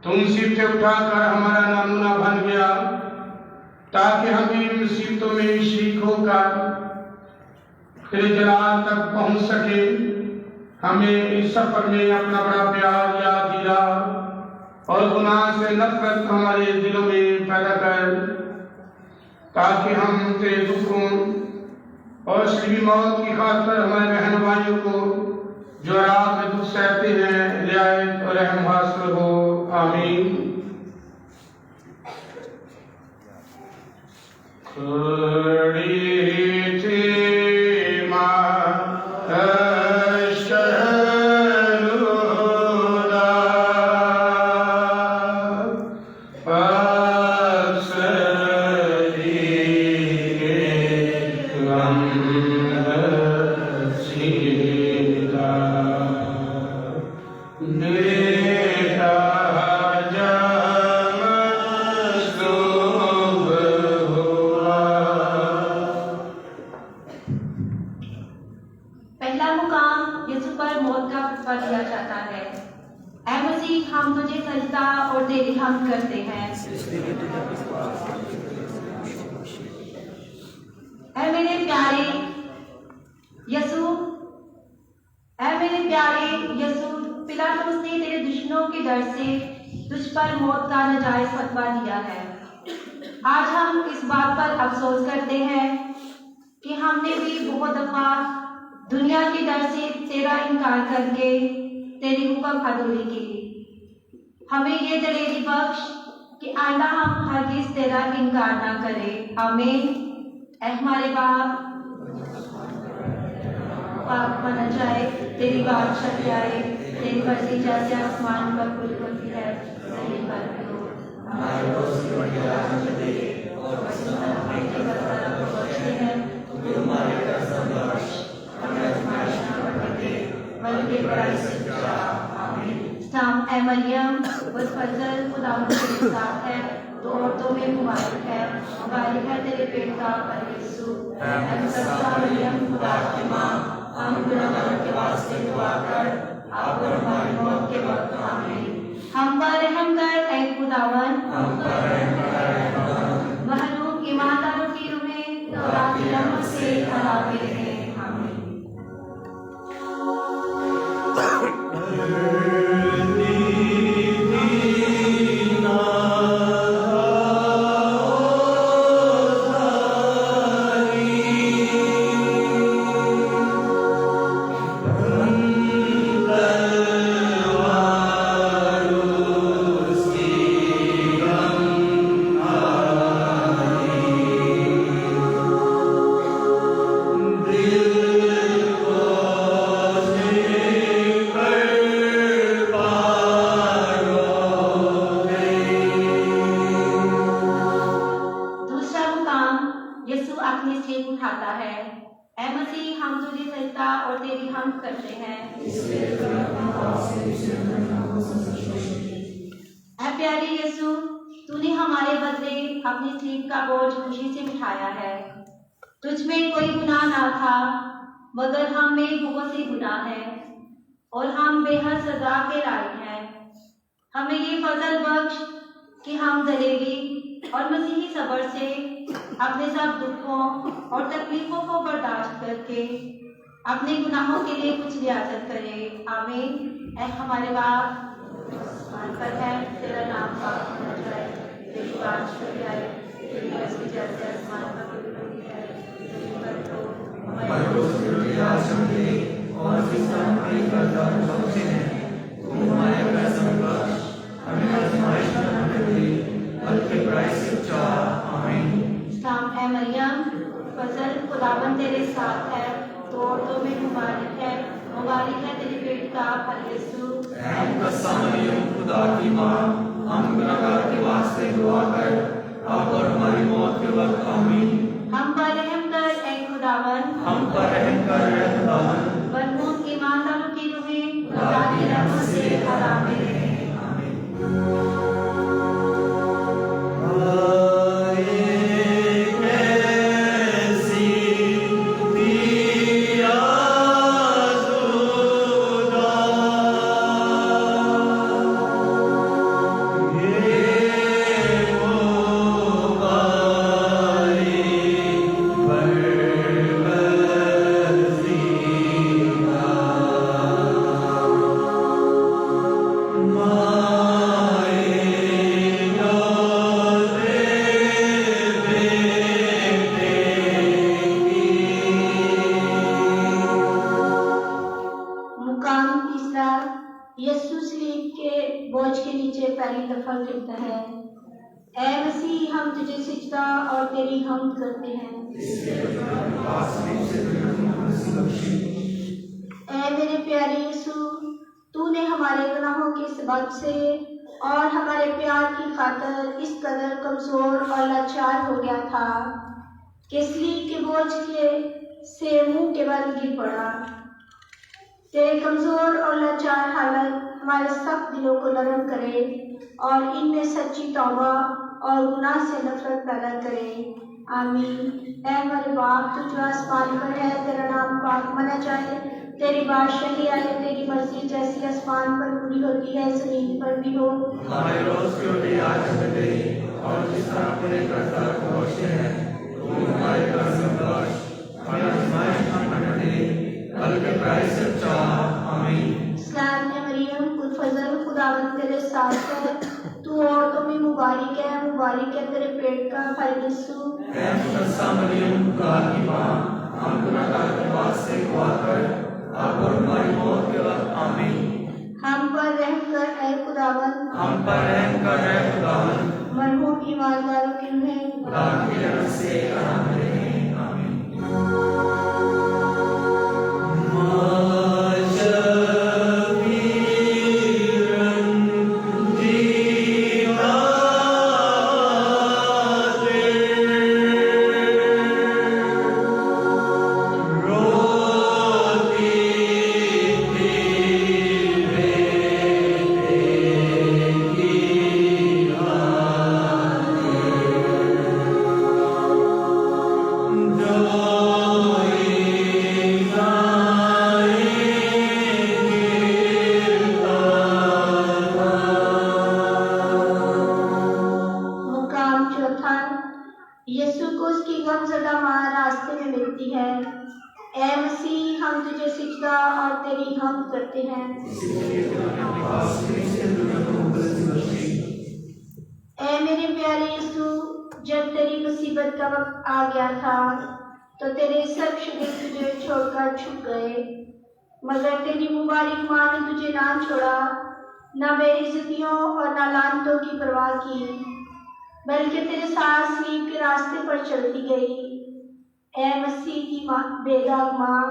तुम मुसीबतें उठाकर हमारा नमूना बन गया, ताकि हम इन मुसीबतों में शरीक होकर तेरे जलाल तक पहुंच सके। हमें इस सफर में अपना बड़ा प्यार याद दिला और गुनाह से नफरत हमारे दिलों में पैदा कर, ताकि हम तेरे दुखों और शरीरी मौत की खातिर हमारे बहन भाइयों को जो रात में दुख सहते हैं रियायत और रहम हासिल हो। आमीन। आज हम इस बात पर अफसोस करते हैं कि हमने भी बहुत दफा दुनिया के डर से तेरा इनकार करके तेरी हुक्म अधूरी की। हमें ये दलेरी बख्श कि आइंदा हम हरगिज़ तेरा इनकार ना करें। आमीन। ऐ हमारे बाप, पाक माना जाए, तेरी बादशाही आए, तेरी मर्जी जैसे आसमान पर पूरी होती है जमीन पर भी हो। हमारे रोज़ की रोटी आज हमें दे और हमारे बर्ताव को बख्शते हैं, तू हमारे कर्ज़ बख्श, हमें आज़माइश में मत दे बल्कि बुराई से बचा। आमीन। सलाम ऐ मरियम, बज़फ़ज़ल खुदावंद तेरे साथ है, तो औरतों में मुबारक है, मुबारक है तेरे पेट का फल यीशु। ऐ मुक़द्दसा मरियम, खुदा की माँ, हम गुनहगारों के वास्ते दुआ कर, अब और हमारी मौत के वक्त। आमीन। हम पर रहम कर ऐ खुदावन, हम पर रहम कर। महलूक ईमानदारों की रूहें खुदा की रहमत से हराबे रहें। आमीन। तुझ में कोई गुनाह ना था, मगर हम में बहुत सी गुनाह है और हम बेहद सजा के लायक हैं। हमें ये फजल बख्श कि हम दलेरी और मसीही सब्र से अपने सब दुखों और तकलीफों को बर्दाश्त करके अपने गुनाहों के लिए कुछ रियासत करें। आमीन। ऐ हमारे बाप आसमान पर है, तेरा नाम पाक होना जाए, तेरी बादशाही आए, तेरी मर्जी जैसे आसमान पर पूरी होती है जमीन पर हो। हमारे रोज़ की रोटी आज हमें दे और जिसका हमारे कर्ज़दार बख्शे हैं, तू हमारे कर्ज़ बख्श, हमें आज़माइश में मत दे बल्कि बुराई से बचा। आमीन। सलाम ऐ मरियम, फजल खुदावंद तेरे साथ है, तो औरतों में मुबारक है, मुबारक है तेरे पेट का फल यीशु। ऐ मुक़द्दसा मरियम, खुदा की माँ, हम गुनहगारों के वास्ते दुआ कर, अब और हमारी मौत के वक्त। आमीन। हम पर रहम कर ऐ खुदावन, हम पर रहम कर ऐ खुदावन। बदमूद ईमानदारों की रूहें खुदा की रहमत से हराबे रहें। आमीन। बोझ के नीचे पहली दफा गिरता है। ऐ मसीह हम तुझे सिजदा और तेरी हमद करते हैं। ऐ मेरे प्यारे यीशु, तूने हमारे गुनाहों के सबब से और हमारे प्यार की खातिर इस कदर कमजोर और लाचार हो गया था कि सलीब के बोझ से मुंह के बल गिर पड़ा। तेरे कमजोर और लाचार हालत हमारे सब दिलों को नरम करे और इनमें सच्ची तौबा और गुनाह से नफरत पैदा करे। आमीन। ऐ हमारे बाप, तू जो आसमान पर है, तेरा नाम पाक माना जाए, तेरी बादशाही आए, तेरी मर्जी जैसी आसमान पर पूरी होती है जमीन पर भी हो। हमारे रोज की रोटी आज हमें दे, और जिस तरह अपने कर्जदार को बख्शे हैं, तू हमारे कर्ज बख्श, हमें आजमाइश में न डाले, बल्कि बुराई से बचा। आमीन। सलाम है मरियम, खुदफजल खुदावंद तेरे साथ है, तू औरतों में मुबारक है तेरे पेट का फल यीशु। ऐ मुकद्दसा मरियम, खुदा की माँ, हम गुनहगार के वास्ते दुआ कर, अब और हमारी मौत के वक्त। आमीन। हम पर रहम कर ऐ खुदावंद, हम पर रहम कर ऐ खुदावंद, मरहूम ईमानदारों की रूहें खुदा की रहमत से आराम रहे। आमीन। यीशु को उसकी गमज़दा माँ रास्ते में मिलती है। ऐ मसीह हम तुझे सिजदा और तेरी हमद करते हैं। ऐ मेरे प्यारे यीशु, जब तेरी मुसीबत का वक्त आ गया था तो तेरे सब शरीर तुझे छोड़कर छुप गए, मगर तेरी मुबारक माँ ने तुझे ना छोड़ा, न बेइज्जतियों और न लानतों की परवाह की, बल्कि तेरे साथ सलीब के रास्ते पर चलती गई। ऐ मसीह की बेदाग माँ,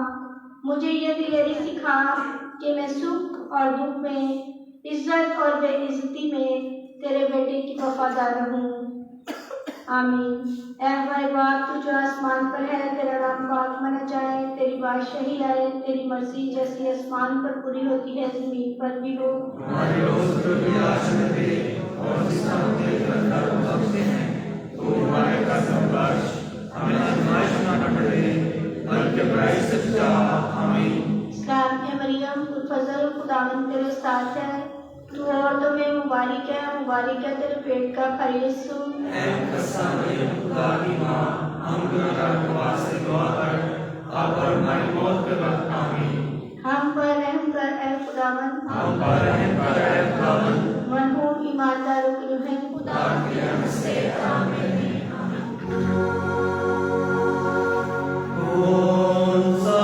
मुझे यह दिलेरी सिखा कि मैं सुख और दुख में, इज्जत और बेइज्जती में तेरे बेटे की वफादार रहूं। आमीन। ऐ हमारे बाप, तू जो आसमान पर है, तेरा नाम पाक माना जाए, तेरी बादशाही आए, तेरी मर्जी जैसी आसमान पर पूरी होती है जमीन पर भी हो। हमारे रोज की रोटी आज हमें दे, और जिस तरह अपने कर्जदार को बख्शते हैं, तू हमारे कर्ज बख्श, हमें आजमाइश में न डाले, बल्कि बुराई से बचा। आमीन। सलाम है मरियम, खुदफजल खुदावंद तेरे साथ है, तू औरतों में मुबारक है तेरे पेट का फल यीशु। ऐ मुकद्दसा मरियम, खुदा की माँ, हम गुनहगार के वास्ते दुआ कर, अब और हमारी मौत के वक्त। आमीन। हम पर रहम कर ऐ खुदावंद, हम पर रहम कर ऐ खुदावंद, मरहूम ईमानदारों की रूहें खुदा की रहमत से आराम रहे। कौन सा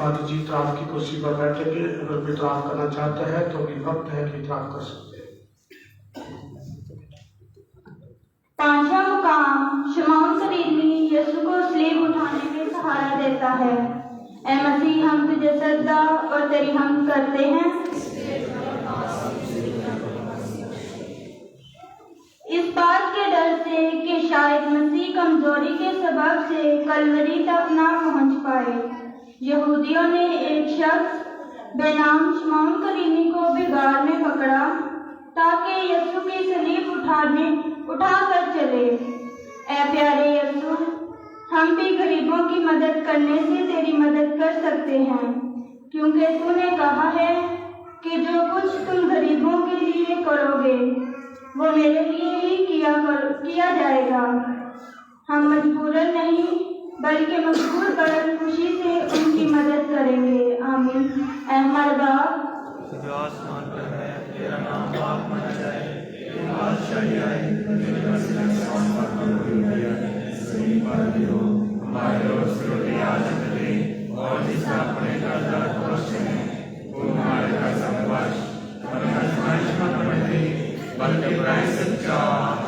फादर जी इतराफ की कुर्सी पर बैठेंगे। अगर कोई इतराफ करना चाहता है तो अभी वक्त है कि इतराफ कर सकते हैं। पांचवा मुकाम, शमौन करीमी यीशु को सलीब उठाने में सहारा देता है। ऐ मसीह हम तुझे सजदा और तेरी हमद करते हैं। इस बात के डर से कि शायद मसीह कमजोरी के सबब से कलवरी तक ना पहुंच पाए, यहूदियों ने एक शख्स बेनाम शमौन करीमी को बिगाड़ में पकड़ा ताकि यीशु की सलीब उठा कर चले। ऐ प्यारे यीशु, हम भी गरीबों की मदद کرنے سے تیری مدد کر سکتے ہیں، کیونکہ تو نے کہا ہے کہ جو کچھ تم غریبوں کے لیے کرو گے وہ میرے لیے ہی کیا جائے گا۔ ہم مجبوراً نہیں بلکہ مجبور کر خوشی سے ان کی مدد کریں گے۔ آمین۔ اے ہمارے باپ جو آسمان پر ہے، تیرا نام پاک مانا جائے، تیری بادشاہی آئے، تیری مرضی آسمان پر پوری ہوئی ہے، زمین پر بھی ہو۔ ہمارے روز کی روٹی آج ہمیں دے، اور جس کا اپنے قرضدار پہنچے ہیں وہ ہمارے قرض ہمیں بخش، ہمیں آزمائش میں نہ دے بلکہ برائی سے بچا۔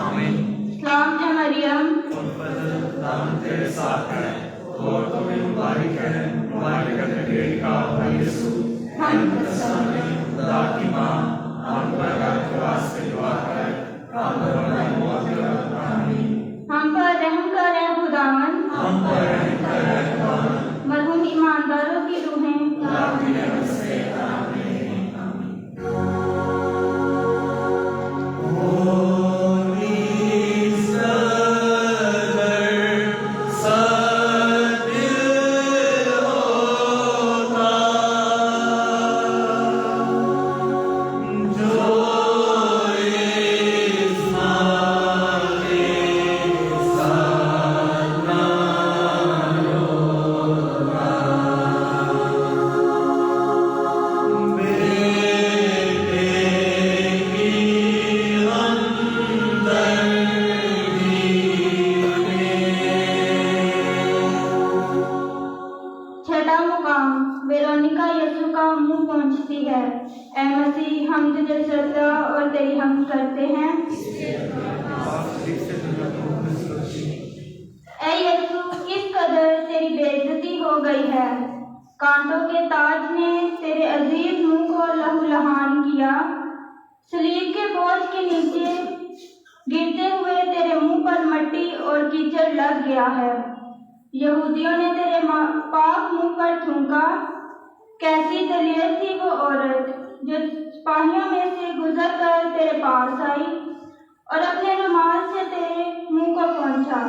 آمین۔ سلام اے مریم، ان فضل دامن تیرے ساتھ ہے، اور تو بھی مبارک ہے، مبارک ہے تیرے کا بھائی یسوع۔ ہم خدا کی ماں، ہم پر اگر کے واسطے دعا کر، ہم پر ہماری موت کے وقت۔ آمین۔ ہم پر رحم کر اے خداوند، ہم پر رحم کر اے خداوند، مرحوم ایمانداروں کی روحیں خدا کی رحمت سے۔ آمین۔ آمین۔ چھٹا مقام، ویرونیکا یسوع کا منہ پہنچتی ہے۔ اے مسیح، ہم تجھے سجدہ اور تیری حمد کرتے ہیں۔ اے یسوع، کس قدر تیری بے عزتی ہو گئی ہے، کانٹوں کے تاج نے تیرے عزیز منہ کو لہو لہان کیا، صلیب کے بوجھ کے نیچے گرتے ہوئے تیرے منہ پر مٹی اور کیچڑ لگ گیا ہے۔ یہودیوں نے تیرے پاک منہ پر تھونکا۔ کیسی دلیر تھی وہ عورت جو سپاہیوں میں سے گزر کر تیرے پاس آئی اور اپنے رومال سے تیرے منہ کو پہنچا۔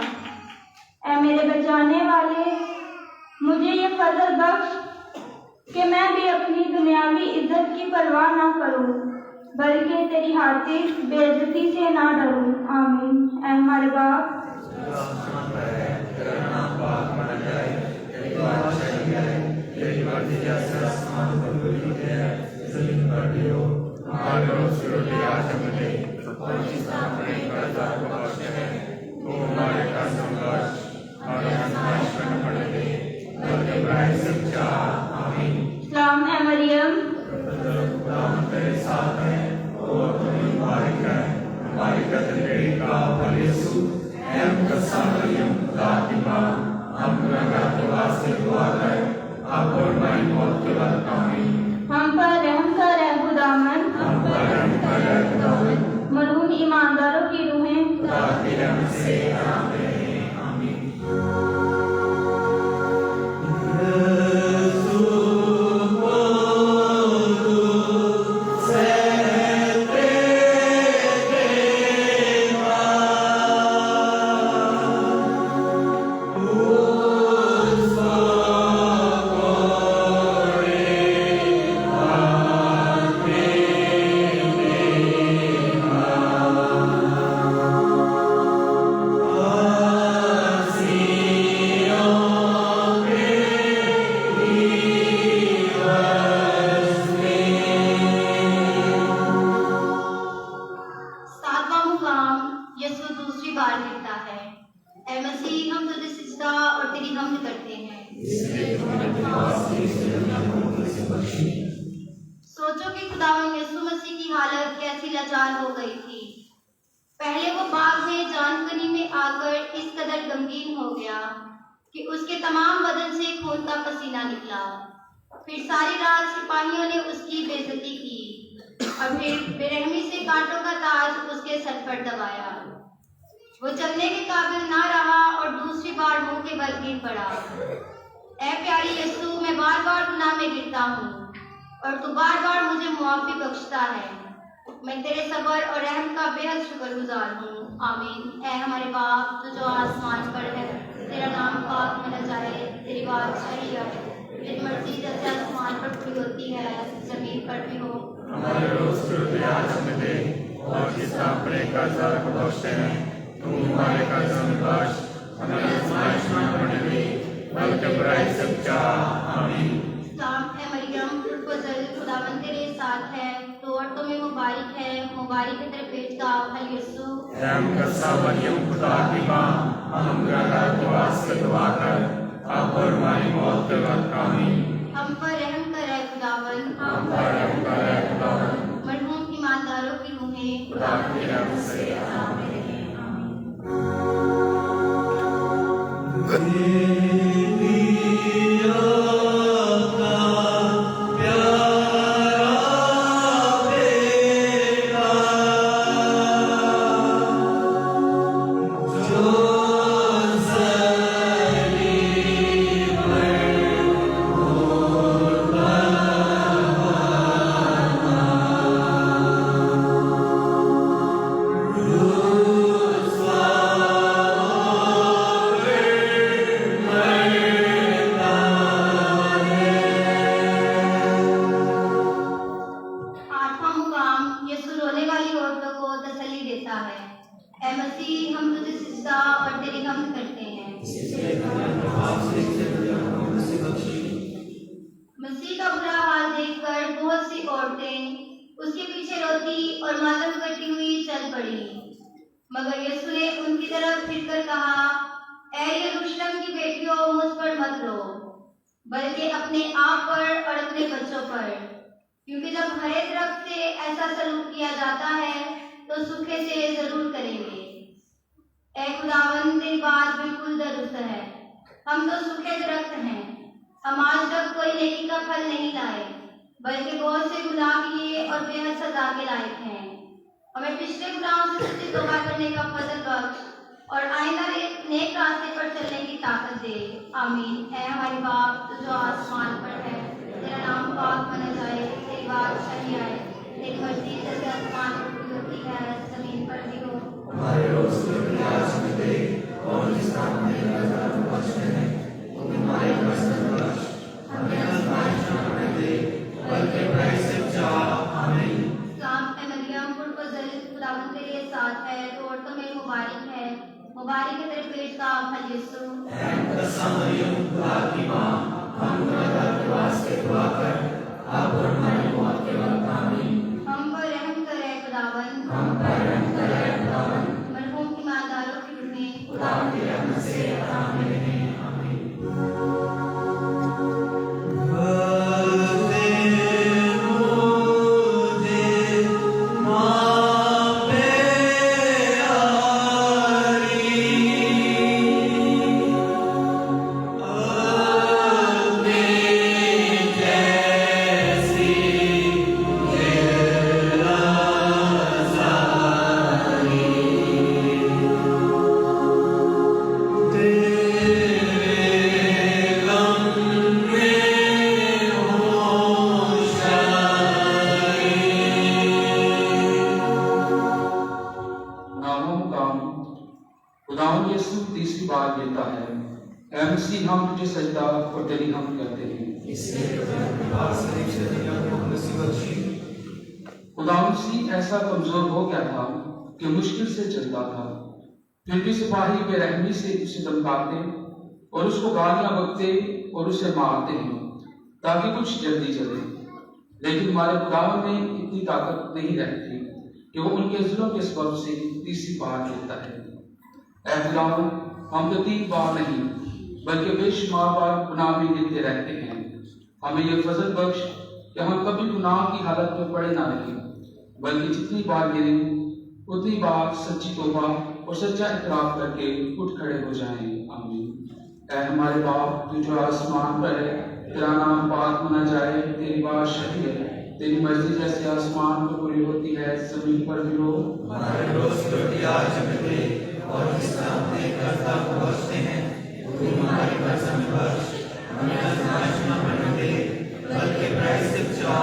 اے میرے بچانے والے، مجھے یہ فضل بخش کہ میں بھی اپنی دنیاوی عزت کی پرواہ نہ کروں بلکہ تیری خاطر بے عزتی سے نہ ڈروں۔ آمین۔ اے ہمارے باپ جو آسمان پر ہے، تیرا نام پاک مانا جائے، تیری بادشاہی آئے، تیری مرضی جیسے آسمان پر پوری ہے، زمین پر بھی ہو۔ ہمارے روز کی روٹی آج ہمیں دے، اور جس کا اپنے قرضدار کو بخشے ہیں وہ ہمارے قرض ہمیں بخش، ہمیں آزمائش میں نہ پڑنے دے بلکہ برائی سے بچا۔ آمین۔ سلام اے مریم، خداوند تیرے ساتھ ہے، اور تو بھی مبارک ہے، مبارک ہے تیرے کا بھائی یسوع۔ اے مقدسہ مریم، خدا کی ماں، ہم گنہگار کے واسطے دعا کر، اب اور ہماری موت کے وقت۔ آمین۔ ہم پر رحم کر اے خداوند، ہم پر رحم کر اے خداوند، مرحوم ایمانداروں کی روحیں خدا کی رحمت سے۔ آمین۔ آمین۔ ساتواں مقام، یسوع دوسری بار گرتا ہے۔ اے مسیح، ہم تجھے سجدہ اور تیری حمد کرتے ہیں۔ سوچو کہ خداوند یسوع مسیح کی حالت کیسی لاچار ہو گئی تھی۔ پہلے وہ باغ میں جان کنی میں آ کر اس قدر غمگین ہو گیا کہ اس کے تمام بدن سے خون کا پسینہ نکلا۔ پھر ساری رات سپاہیوں نے اس کی بے عزتی کی اور پھر بے رحمی سے کانٹوں کا تاج اس کے سر پر دبایا۔ وہ چلنے کے قابل نہ رہا اور دوسری بار منہ کے بل گر پڑا۔ اے پیاری یسوع، میں بار بار گناہ میں گرتا ہوں اور تو بار بار مجھے معافی بخشتا ہے۔ میں تیرے صبر اور رحم کا بے حد شکر گزار ہوں۔ آمین۔ اے ہمارے باپ جو آسمان پر ہے، तेरा नाम पाक माना जाए, तेरी बादशाही आए, तेरी मर्जी जैसे आसमान पर पूरी होती है जमीन पर भी हो। हमारे रोज की रोटी आज हमें दे, और जिस अपने कर्जदार को बख्शते हैं, तुम हमारे कर्ज में बख्श, हमें आजमाइश में न पड़ने दे, बल्कि बुराई से बचा। आमीन। सलाम है मरियम, फजल खुदावन तेरे साथ है, तो औरतों में मुबारक है तेरे पेट का फल यीशु। रहम करसा मरियम, खुदा की माँ, हम गुनहगार को वास्ते दुआ कर, अब और हमारी मौत के वक्त। आमीन। हम पर रहम कर है खुदावन, हम पर रहम कर है खुदावन, मरहूम ईमानदारों की रूहें खुदा की रहमत से आराम में रहें। आमीन। आठवां मुकाम यीशु रोने वाली औरतों को तसल्ली देता है। ऐ मसीह, हम तुझे सिजदा और तेरी हम्द करते हैं। मसीह का बुरा हाल देखकर बहुत सी औरतें उसके पीछे रोती और मातम करती हुई चल पड़ी, मगर यीशु ने उनकी तरफ फिरकर कहा, ऐ यरूशलेम की बेटियों, मुझ पर मत रो, बल्कि अपने आप पर और अपने बच्चों पर, क्योंकि जब हरे दरख्त से ऐसा सलूक किया जाता है तो सूखे से जरूर करेंगे। ऐ खुदावन, तेरी बात बिल्कुल दुरुस्त है। हम तो सूखे दरख्त हैं, हम आज तक कोई नेकी का फल नहीं लाए, बल्कि बहुत से गुनाह किए और बेहद सजा के लायक हैं। हमें पिछले गुनाहों से सच्ची तौबा करने का फजल बख्श और आइंदा नेक रास्ते पर चलने की ताकत दे। आमीन। ऐ हमारे बाप, तू जो आसमान पर है, तेरा नाम पाक माना जाए, तेरी बादशाही आए, तेरी मर्जी जैसे आसमान पर पूरी होती है जमीन पर भी हो। हमारे रोज की रोटी आज हमें दे, और जिस अपने कर्जदार को बख्शते हैं, तुम हमारे कर्ज में बख्श, हमें आजमाइश में न पड़ने दे, बल्कि बुराई से बचा। आमीन। सलाम है मरियम, फजल खुदावन तेरे साथ है, तो औरतों में मुबारक है तेरे पेट का फल यीशु। रहम करसा मरियम, खुदा की माँ, हम गुनहगार के वास्ते दुआ कर, अब और हमारी मौत के वक्त। आमीन। हम पर रहम कर है खुदावन, हम पर रहम कर है खुदावन, मरहूम ईमानदारों की रूहें खुदा की रहमत से आराम में रहें। आमीन। खुदावंद यीशु तीसरी बार कहता है, ऐ मसीह, हम तुझे सजदा और तेरी हम्द करते हैं। खुदावंद मसीह ऐसा कमजोर हो गया था कि मुश्किल से चलता था, फिर भी सिपाही बेरहमी से उसे धमकाते और उसको गालियां बकते और उसे मारते हैं ताकि कुछ जल्दी चले। लेकिन हमारे खुदावंद में इतनी ताकत नहीं रहती कि वो उनके जुल्म के सबब से तीसरी बार कहता है, ऐ खुदावंद, हम तो 3 बार नहीं बल्कि बेशुमार बार गुनाह में गिरते रहते हैं। हमें यह फजल बख्श कि हम कभी गुनाह की हालत में पड़े ना रहें, बल्कि जितनी बार गिरें उतनी बार सच्ची तौबा और सच्चा इकरार करके उठ खड़े हो जाएं। आमीन। ऐ हमारे बाप, तू जो आसमान पर है, तेरा नाम पाक माना जाए, तेरी बादशाही है, तेरी मर्जी जैसे आसमान पर पूरी होती है जमीन पर भी हो। हमारे रोज की रोटी आज हमें दे, और जिस तरह अपने कर्जदार को बख्शते हैं, तुम हमारे कर्ज में बख्श, हमें आजमाइश में न पड़ने दे, बल्कि बुराई से बचा।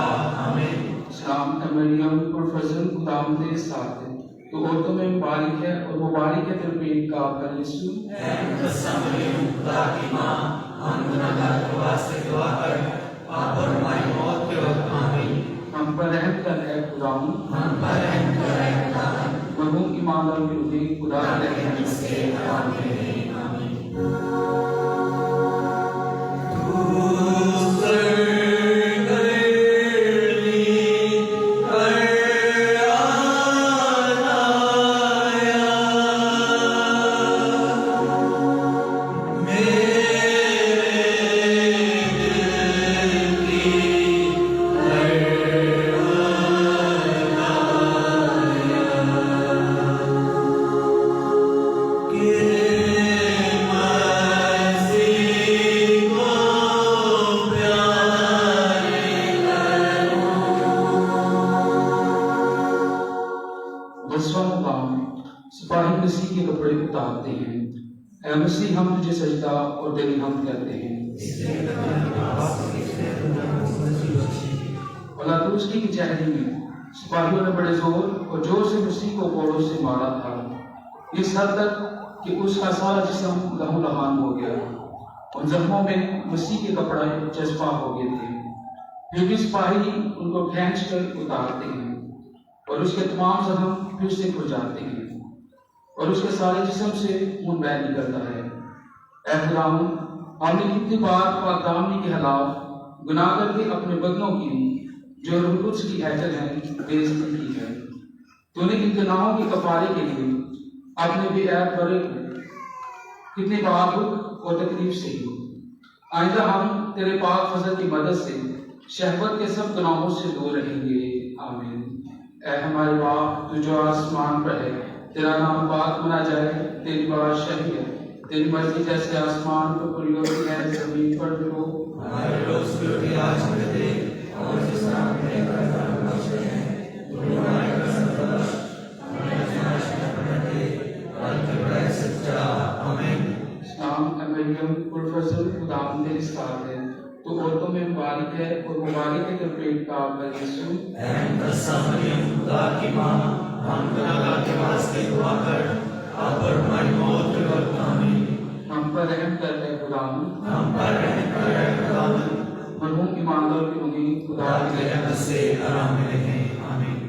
आमीन। सलाम है मरियम, फजल खुदावंद तेरे साथ है, تو عورتوں میں مبارک ہے اور مبارک ہے تیرے پیٹ کا آپ کا یسوع۔ اے مقدس مریم خدا کی ماں، ہم گناہگار کے واسطے دعا کر آپ اور ہماری موت کے وقت آمین۔ ہم پر رحم کر اے خداوند، ہم پر رحم کر اے خداوند، مرحوم ایماندار کی روحی خدا کے رحم سے آمین آمین۔ سپاہی مسیح کے کپڑے اتارتے ہیں۔ اے مسیح ہم تجھے سجدہ اور تیری حمد کرتے ہیں۔ پلاطوس کی کچہری میں سپاہیوں نے بڑے زور اور جور سے مسیح کو کوڑوں سے مارا تھا، اس حد تک کہ اس کا سارا جسم لہو لہان ہو گیا۔ ان زخموں میں مسیح کے کپڑے چسپاں ہو گئے تھے۔ پھر بھی سپاہی ان کو کھینچ کر اتارتے ہیں اور اس کے تمام زخم پھر سے کھل جاتے ہیں اور اس کے سارے جسم سے خون بہہ نکلتا ہے۔ اے خداوند، ہم نے کتنی بار پاک دامنی کے خلاف گناہ کر کے اپنے بدنوں کی جو روح القدس کی ہیکل ہے بے عزتی کی ہے۔ تو نے ان گناہوں کے کفارے کے لیے اپنے بے عیب بڑے کو کتنے بار دکھ اور تکلیف سے ہی۔ آئندہ ہم تیرے پاک فضل کی مدد سے شہوت کے سب گناہوں سے دور رہیں گے، آمین۔ اے ہمارے باپ تو جو آسمان پر ہے، تیرا نام پاک منا جائے، تیری بادشاہی ہے، تیری مرضی جیسے آسمان پر پوری ہوتی ہے زمین پر بھی ہو۔ ہمارے روز کی روٹی آج ہمیں دے، اور جس طرح ہم نے کرتا بخشے ہیں تو ہمارے قسم بخش، ہمیں آزمائش میں نہ دے بلکہ برائی سے بچا، آمین۔ سلام اے مریم پرفضل، خداوند تیرے ساتھ ہے، تو عورتوں میں مبارک ہے اور مبارک ہے تیرے پیٹ کا آپ کا یسوع۔ اے مقدس مریم خدا کی ماں، ہم گناہگار کے واسطے دعا کر آپ اور ہماری موت کے وقت آمین۔ ہم پر رحم کر اے خداوند، ہم پر رحم کر اے خداوند، مرحوم ایماندار کی امید خدا خدا کی کی رحمت سے آرام میں رہیں، آمین۔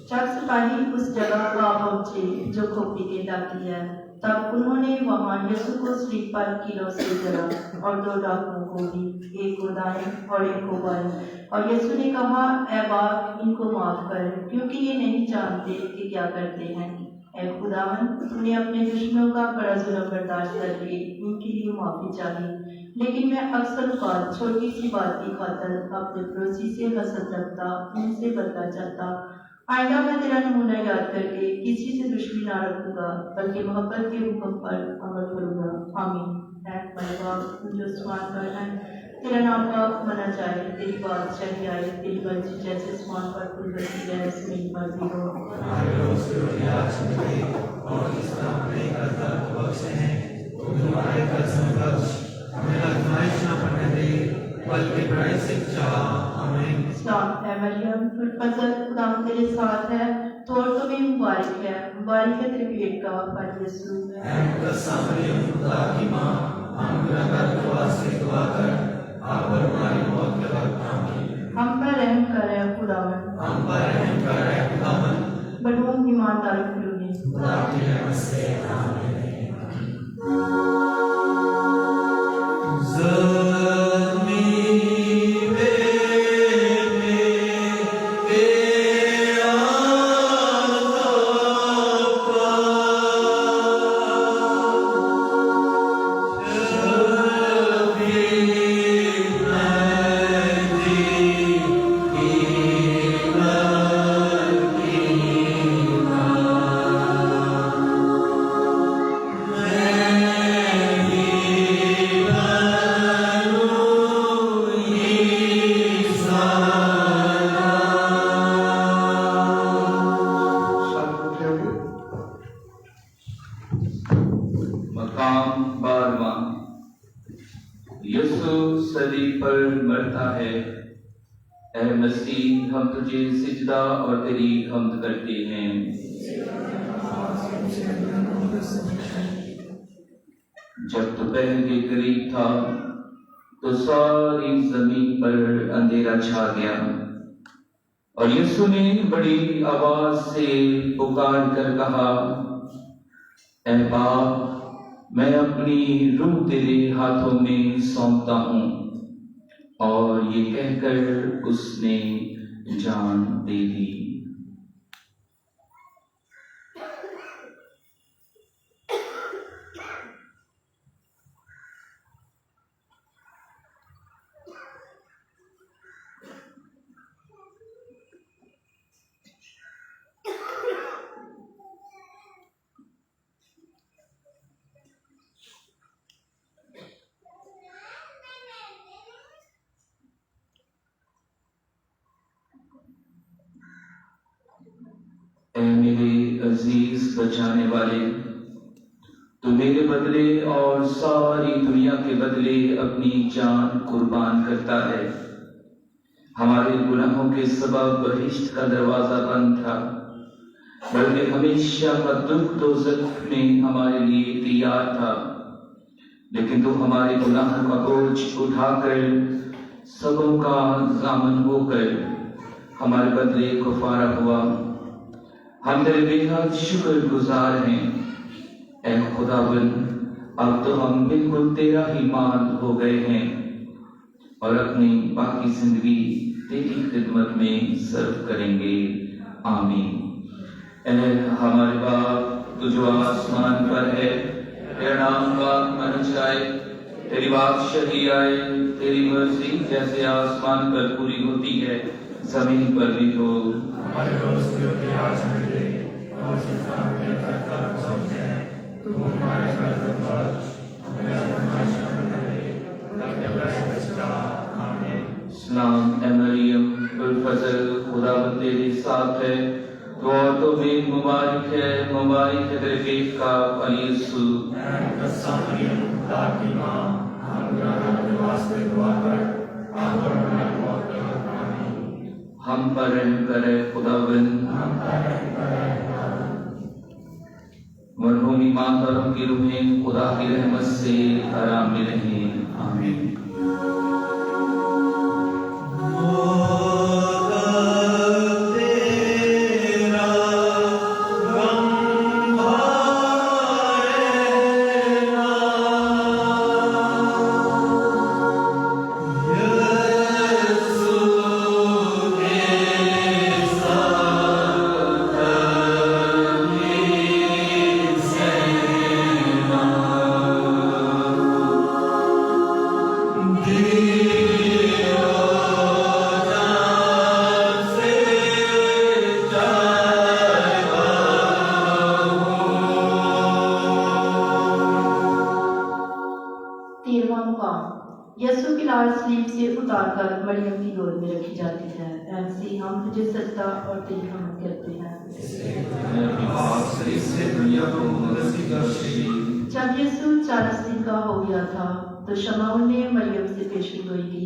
جب سپاہی اس جگہ آ پہنچے جو کھوپڑی کہلاتی ہے، تب انہوں نے وہاں یسوع کو صلیب پر کیلوں سے جلا اور 2 ڈاکوؤں کو بھی، ایک کو دائیں اور ایک کو بائیں۔ اور یسوع نے کہا، اے باپ، ان کو معاف کر، کیونکہ یہ نہیں جانتے کہ کیا کرتے ہیں۔ اے خداوند، تو نے اپنے دشمنوں کا بڑا ظلم برداشت کر کے ان کے لیے معافی چاہی، لیکن میں اکثر اوقات چھوٹی سی بات کی خاطر اپنے پڑوسی سے حسد رکھتا، ان سے بدلہ چاہتا۔ آئندہ میں تیرا نمونہ یاد کر کے کسی سے دشمنی نہ رکھوں گا، بلکہ محبت کے حکم پر عمل کروں گا، آمین۔ اے ہمارے باپ جو آسمان پر ہے، تیرا نام پاک منا جائے، تیری بادشاہی آئے، تیری مرضی جیسے آسمان پر پوری ہوتی ہے زمین پر بھی ہو۔ ہمارے روز کی روٹی آج ہمیں دے، اور جس طرح ہم نے کرتا بخشے ہیں تو ہمارے قرض میں بخش، ہمیں آزمائش نہ پڑنے دے بلکہ برائی سے بچا، آمین۔ سلام اے مریم پرفضل، خدا تیرے ساتھ ہے، تو عورتوں میں مبارک ہے، مبارک ہے تیرے پیٹ کا پھل یسوع۔ اے مقدس مریم خدا کی ماں، ہم گناہگار کے واسطے دعا کر آپ اور ہماری موت کے وقت آمین۔ ہم پر رحم کر اے خداوند، ہم پر رحم کر اے خداوند، مرحوم ایماندار کی روحی خدا کی رحمت سے آمین۔ زمین काम 12वां। यीशु सलीब पर मरता है। ऐ मसीह, हम तुझे सिजदा और तेरी हम्द करते हैं। जब दोपहर के करीब था तो सारी जमीन पर अंधेरा छा गया और यीशु ने बड़ी आवाज से पुकार कर कहा, ऐ बाप, मैं अपनी रूह तेरे हाथों में सौंपता हूं। और ये कहकर उसने जान दे दी। ऐ मेरे अजीज बचाने वाले, तू मेरे बदले और सारी दुनिया के बदले अपनी जान कुर्बान करता है। हमारे गुनाहों के सबब बहिश्त का दरवाजा बंद था, बल्कि हमेशा का दुख दोज़ख में हमारे लिए तैयार था। लेकिन तू हमारे गुनाहों का बोझ उठाकर सबों का ज़ामन होकर हमारे बदले कुफारा हुआ। हम तेरे बेहद शुक्रगुजार हैं। ऐ खुदावन, अब तो हम बिल्कुल तेरा ही मान हो गए हैं और अपनी बाकी जिंदगी तेरी खिदमत में सर्व करेंगे। आमीन। ऐ हमारे बाप, तू जो आसमान पर है, तेरा नाम पाक माना जाए, तेरी बादशाही आए, तेरी मर्जी जैसे आसमान पर पूरी होती है जमीन पर भी हो। हमारे रोज की रोटी आज हमें दे और जितना हमें करता समझते हैं, तू हमारे कर्ज बख्श, हमें आजमाइश में न ले, बल्कि हमें बचा। आमीन। सलाम ए मरियम, गुलफजल, खुदावंद तेरे साथ है, तो औरतों में मुबारक है तेरे पेट का फल यीशु। मरियम, खुदा की माँ, हम गुनाहगारों के वास्ते दुआ कर, आप और हमारी मौत के वक्त। आमीन। हम पर रहम करे खुदावंद। मरहूमी माता और उनकी रूहें खुदा की रहमत से आराम में रहें। आमीन। यीशु की लाश सलीब से उतारकर मरियम की गोद में रखी जाती है। ऐसे हम तुझे सजदा और तेरी हमद करते हैं। जब यीशु 40 दिन का हो गया था तो शमौन ने मरियम से पेशगी गोई की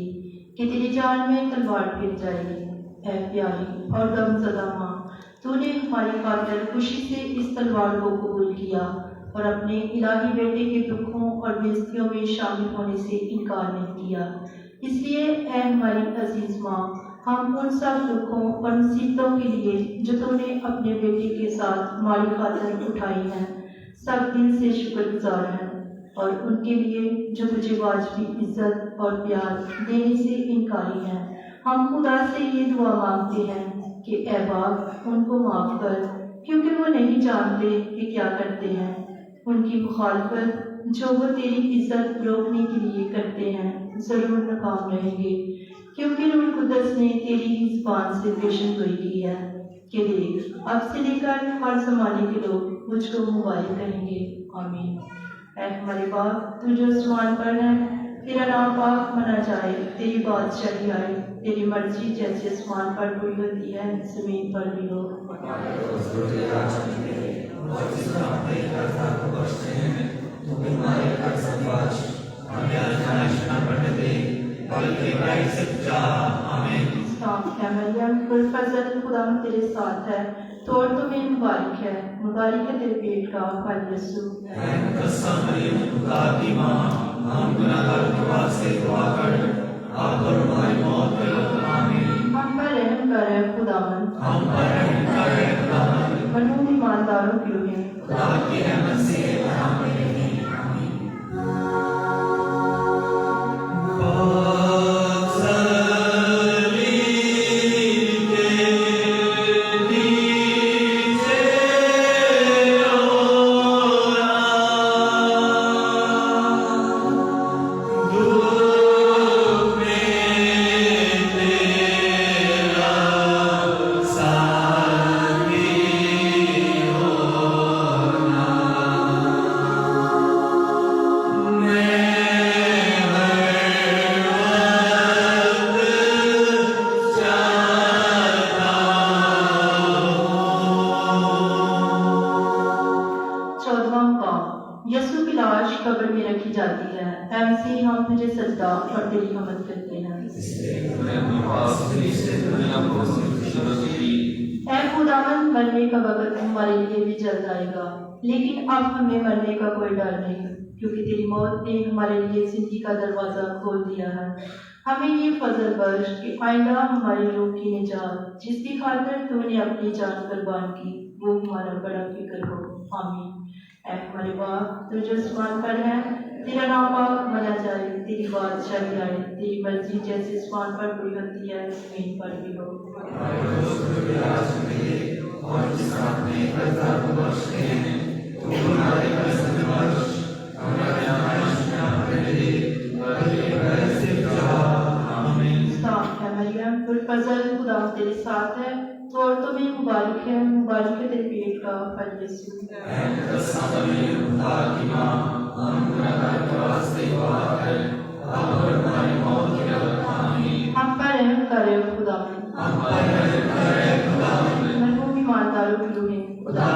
कि तेरी जान में तलवार फिर जाएगी। ऐ प्यारी और गमज़दा माँ, तूने हमारी खातिर खुशी से इस तलवार को कबूल किया और अपने इलाही बेटे के दुखों और बेइज्जतियों में शामिल होने से इनकार नहीं किया। इसलिए ऐ हमारी अजीज माँ, हम उन सब दुखों और मुसीबतों के लिए जो तुमने अपने बेटे के साथ हमारी खातिर उठाई हैं, सब दिल से शुक्रगुजार हैं और उनके लिए जो तुझे वाजिबी इज्जत और प्यार देने से इनकारी हैं। हम खुदा से ये दुआ मांगते हैं कि ऐ बाप, उनको माफ़ कर, क्योंकि वो नहीं जानते कि क्या करते हैं। उनकी मुखालफत जो वो तेरी इज्जत रोकने के लिए करते हैं ज़रूर नाकाम रहेंगे, क्योंकि रूह कुद्दस ने तेरी ही ज़ुबान से पेशन गोई की है कि देख, अब से लेकर हर ज़माने के लोग मुझको मुबारक कहेंगे। आमीन। ऐ हमारे बाप, तू जो आसमान पर है, तेरा नाम पाक मना जाए, तेरी बादशाही आए, तेरी मर्जी जैसे आसमान पर पूरी होती है जमीन पर भी हो। हमारे रोज की रोटी आज हमें दे और जितना हमें करता समझते हैं, तू है मरियम पुरफज़ल, खुदा तेरे साथ है, तो और तुम्हें मुबारक है तेरे पेट का फल यीशु। हम पर रहम कर खुदावन, मरहूम ईमानदारों की रूहें और तेरी हमद करते हैं। ऐ खुदावन, मरने का वक्त हमारे लिए भी जल्द आएगा, लेकिन अब हमें मरने का कोई डर नहीं, क्योंकि तेरी मौत ने हमारे लिए जिंदगी का दरवाजा खोल दिया है। हमें ये फजल बख्श कि आइंदा हमारी रूह की निजात, जिसकी खातिर तूने अपनी जान कुर्बान की, वो हमारा बड़ा फिक्र हो। आमीन। ऐ हमारे बाप, तू जो आसमान पर है, तेरा नाम पाक माना जाए, तेरी बादशाही आए, तेरी मर्जी जैसे आसमान पर पूरी होती है जमीन पर भी हो। मरियम पुरफज़ल, खुदा तेरे साथ है, तो और तुम्हें मुबारक है तेरे पेट का फल यीशु। हम पर रहम करे खुदावन, मरहूम ईमानदारों की रूहें खुदा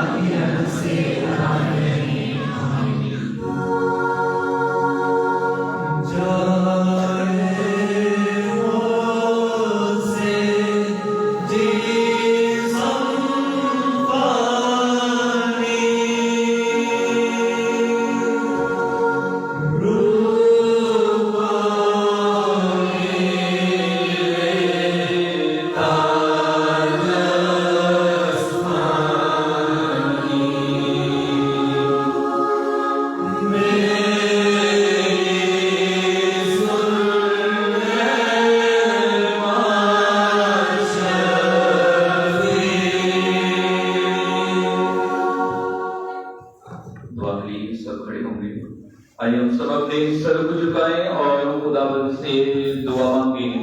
आइए हम सब अपने सर को झुकाएं और खुदावंद से दुआ मांगें।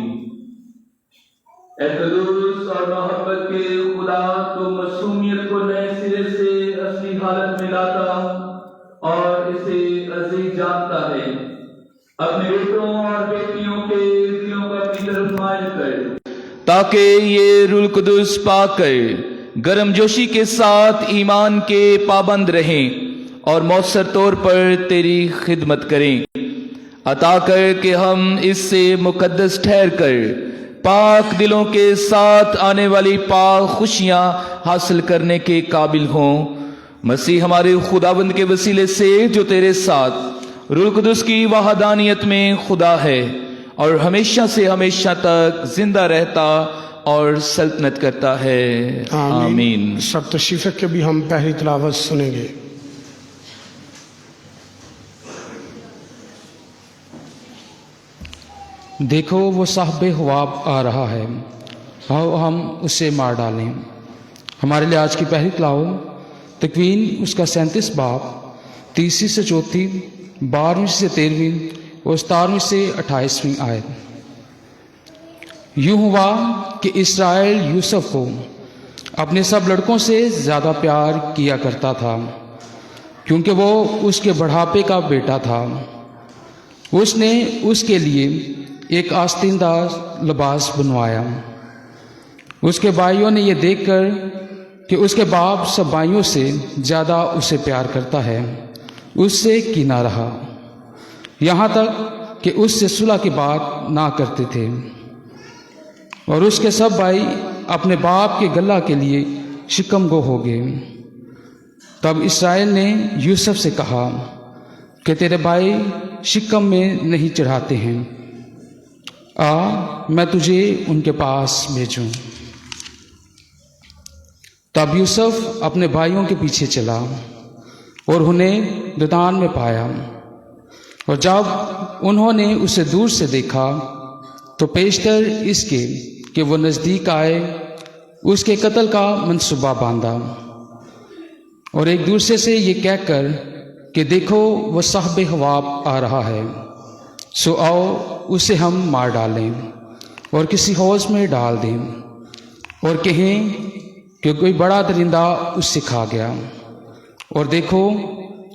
ऐ कदूस और मोहब्बत के खुदा, तो मासूमियत को नए सिरे से असली हालत में लाता और इसे अजीज जानता है। अपने बेटों और बेटियों के दिलों को अपनी तरफ माइल कर, ताकि ये रूह कुदूस पाकर गर्मजोशी के साथ ईमान के पाबंद रहें और मौसर तौर पर तेरी खिदमत करें। अता कर कि हम इससे मुकद्दस ठहर कर पाक दिलों के साथ आने वाली पाक खुशियां हासिल करने के काबिल हों। मसीह हमारे खुदावंद के वसीले से, जो तेरे साथ रूह कुदूस की वहदानियत में खुदा है और हमेशा से हमेशा तक जिंदा रहता और सल्तनत करता है। आमीन। सब तशरीफ़ के भी हम पहली तिलावत सुनेंगे। देखो वो साहब हुआब आ रहा है, आओ हम उसे मार डालें। हमारे लिए आज की पहली तिलावत तकवीन उसका 37 बाब 30 से 34, 12वीं से 13वीं और 17वीं से 28वीं आयत। यूं हुआ कि इस्राएल यूसुफ को अपने सब लड़कों से ज़्यादा प्यार किया करता था, क्योंकि वो उसके बुढ़ापे का बेटा था। उसने उसके लिए एक आस्तीनदा लिबास बनवाया। उसके भाइयों ने यह देखकर कि उसके बाप सब भाइयों से ज़्यादा उसे प्यार करता है, उससे कीना रहा। यहाँ तक کہ اس سے صلح کی بات نہ کرتے تھے، اور اس کے سب بھائی اپنے باپ کے گلہ کے لیے شکم گو ہو گئے۔ تب اسرائیل نے یوسف سے کہا کہ تیرے بھائی شکم میں نہیں چڑھاتے ہیں، آ میں تجھے ان کے پاس بھیجوں۔ تب یوسف اپنے بھائیوں کے پیچھے چلا اور انہیں ددان میں پایا، اور جب انہوں نے اسے دور سے دیکھا تو پیشتر اس کے کہ وہ نزدیک آئے اس کے قتل کا منصوبہ باندھا، اور ایک دوسرے سے یہ کہہ کر کہ دیکھو وہ صاحب حواب آ رہا ہے، سو آؤ اسے ہم مار ڈالیں اور کسی حوض میں ڈال دیں، اور کہیں کہ کوئی بڑا درندہ اس سے کھا گیا، اور دیکھو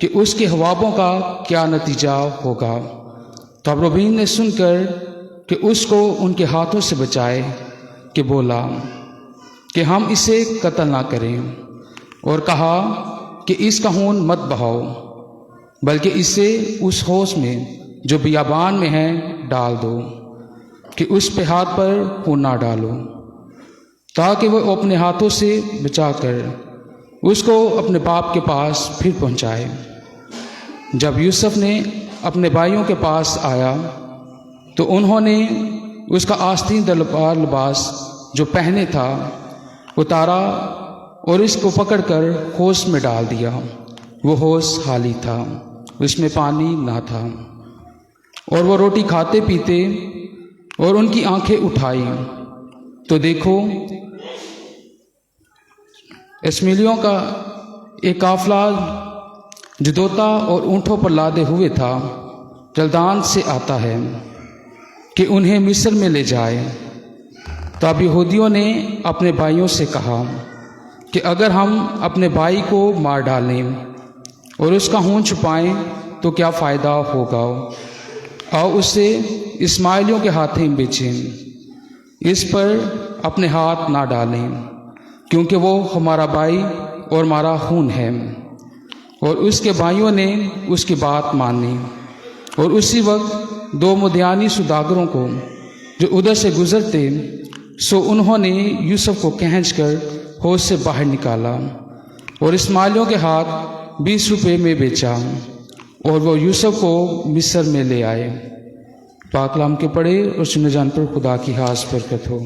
کہ اس کے حوابوں کا کیا نتیجہ ہوگا۔ تب روبین نے سن کر کہ اس کو ان کے ہاتھوں سے بچائے کہ بولا کہ ہم اسے قتل نہ کریں، اور کہا کہ اس کا خون مت بہاؤ، بلکہ اسے اس حوض میں جو بیابان میں ہے ڈال دو، کہ اس پہ ہاتھ پر خون نہ ڈالو، تاکہ وہ اپنے ہاتھوں سے بچا کر اس کو اپنے باپ کے پاس پھر پہنچائے۔ جب یوسف نے اپنے بھائیوں کے پاس آیا تو انہوں نے اس کا آستین دلدار لباس جو پہنے تھا اتارا اور اس کو پکڑ کر حوض میں ڈال دیا۔ وہ حوض خالی تھا، اس میں پانی نہ تھا، اور وہ روٹی کھاتے پیتے اور ان کی آنکھیں اٹھائی تو دیکھو اسماعیلیوں کا ایک قافلہ جو دوتا اور اونٹوں پر لادے ہوئے تھا جلدان سے آتا ہے کہ انہیں مصر میں لے جائے۔ تب یہودیوں نے اپنے بھائیوں سے کہا کہ اگر ہم اپنے بھائی کو مار ڈالیں اور اس کا خون چھپائیں تو کیا فائدہ ہوگا؟ آؤ اسے اسماعیلیوں کے ہاتھیں بیچیں، اس پر اپنے ہاتھ نہ ڈالیں، کیونکہ وہ ہمارا بھائی اور ہمارا خون ہے۔ اور اس کے بھائیوں نے اس کی بات مانی، اور اسی وقت دو مدیانی سوداگروں کو جو ادھر سے گزرتے سو انہوں نے یوسف کو کھینچ کر حوض سے باہر نکالا اور اسماعیلیوں کے ہاتھ 20 روپے میں بیچا، اور وہ یوسف کو مصر میں لے آئے۔ پاک کلام کے پڑھے اور سننے جان پر خدا کی خاص برکت ہو۔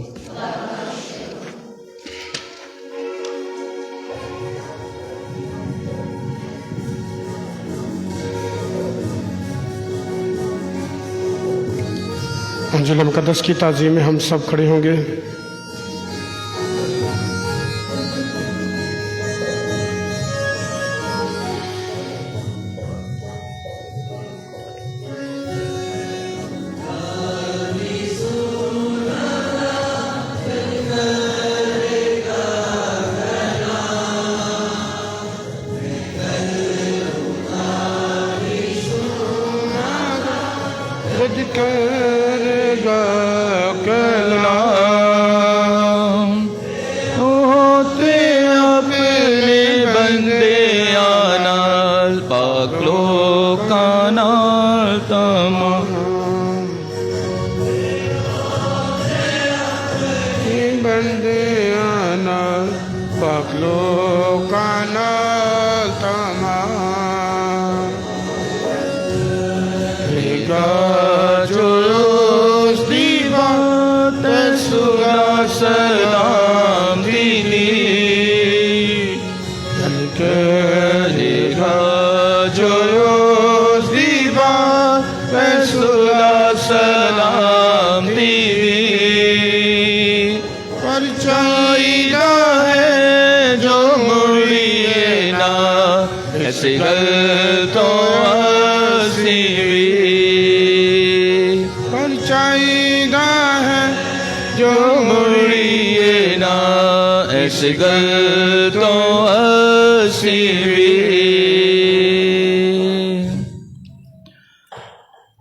انجیل مقدس کی تعظیم میں ہم سب کھڑے ہوں گے۔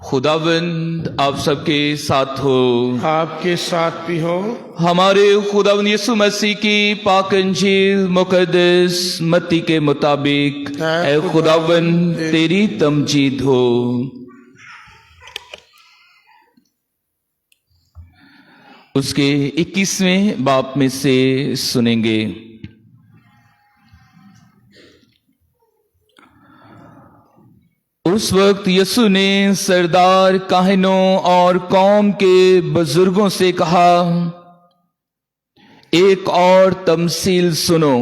خداوند آپ سب کے ساتھ ہو، آپ کے ساتھ بھی ہو۔ ہمارے خداوند یسوع مسیح کی پاک انجیل مقدس متی کے مطابق اے خداوند تیری تمجید ہو۔ اس کے 21वें बाब में से सुनेंगे। उस वक्त यीशु ने सरदार काहिनों और कौम के बुजुर्गों से कहा, एक और तमसील सुनो।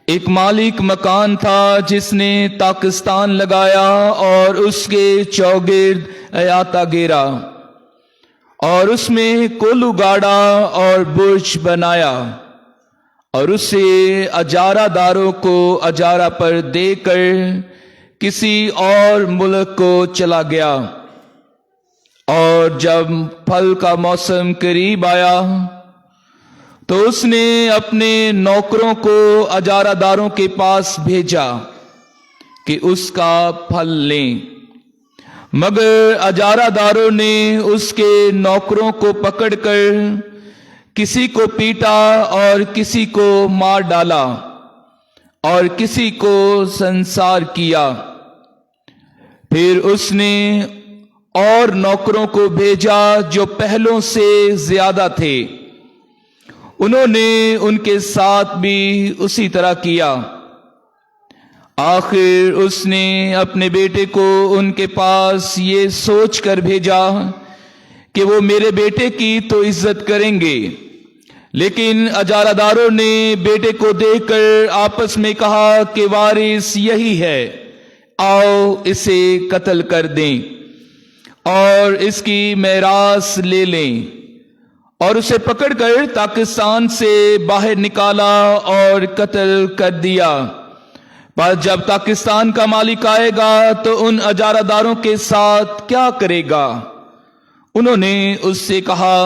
एक मालिक मकान था जिसने ताकिस्तान लगाया और उसके चौगिर्द अहाता घेरा और उसमें कुल उगाड़ा और बुर्ज बनाया और उसे अजारादारों को अजारा पर देकर किसी और मुल्क को चला गया। और जब फल का मौसम करीब आया तो उसने अपने नौकरों को अजारादारों के पास भेजा कि उसका फल लें, मगर अजारादारों ने उसके नौकरों को पकड़कर किसी को पीटा और किसी को मार डाला और किसी को संसार किया। फिर उसने और नौकरों को भेजा जो पहलों से ज्यादा थे, उन्होंने उनके साथ भी उसी तरह किया। आखिर उसने अपने बेटे को उनके पास ये सोच कर भेजा कि वो मेरे बेटे की तो इज्जत करेंगे, लेकिन अजारादारों ने बेटे को देखकर आपस में कहा कि वारिस यही है, आओ इसे कत्ल कर दें और इसकी मेरास ले लें। और उसे पकड़कर पाकिस्तान से बाहर निकाला और कत्ल कर दिया। पर जब पाकिस्तान का मालिक आएगा तो उन अजारादारों के साथ क्या करेगा? उन्होंने उससे कहा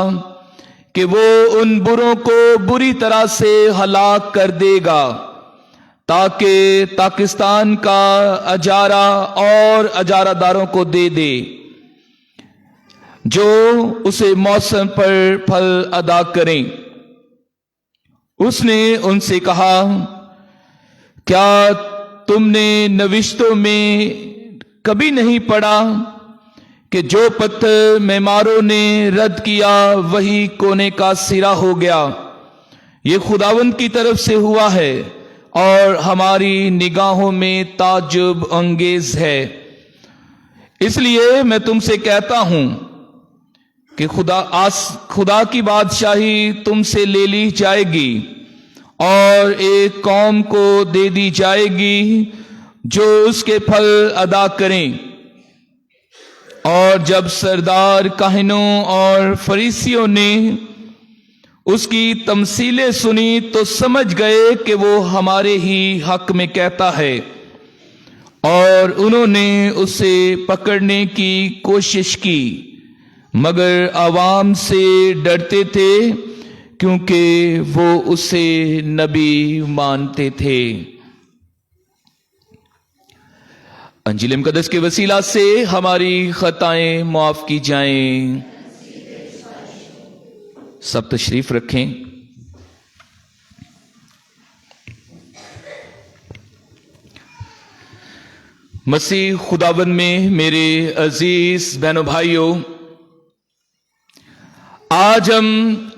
कि वो उन बुरों को बुरी तरह से हलाक कर देगा ताकि पाकिस्तान का अजारा और अजारादारों को दे दे जो उसे मौसम पर फल अदा करें। उसने उनसे कहा, क्या तुमने नविश्तों में कभी नहीं पढ़ा कि जो पत्थर मेमारों ने रद्द किया वही कोने का सिरा हो गया? ये खुदावंद की तरफ से हुआ है और हमारी निगाहों में ताज्जुब अंगेज है। इसलिए मैं तुमसे कहता हूं कि खुदा की बादशाही तुमसे ले ली जाएगी और एक कौम को दे दी जाएगी जो उसके फल अदा करें। और जब सरदार काहिनों और फरीसियों ने उसकी तमसीलें सुनी तो समझ गए कि वो हमारे ही हक में कहता है, और उन्होंने उसे पकड़ने की कोशिश की, मगर आवाम से डरते थे क्योंकि वो उसे नबी मानते थे। अंजील मुकद्दस के वसीला से हमारी खताएं माफ की जाएं। सब तशरीफ रखें। मसीह खुदावन में मेरे अजीज बहनों भाइयों, आज हम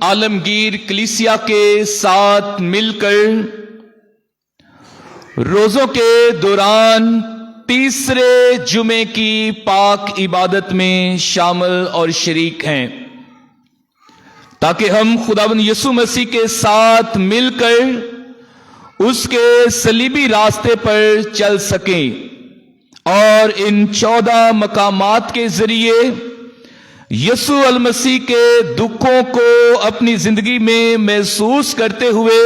आलमगीर कलीसिया के साथ मिलकर रोजों के दौरान तीसरे जुमे की पाक इबादत में शामिल और शरीक हैं, ताकि हम खुदावंद यीशु मसीह के साथ मिलकर उसके सलीबी रास्ते पर चल सकें और इन 14 मकामात के जरिए यीशु अल मसीह के दुखों को अपनी जिंदगी में महसूस करते हुए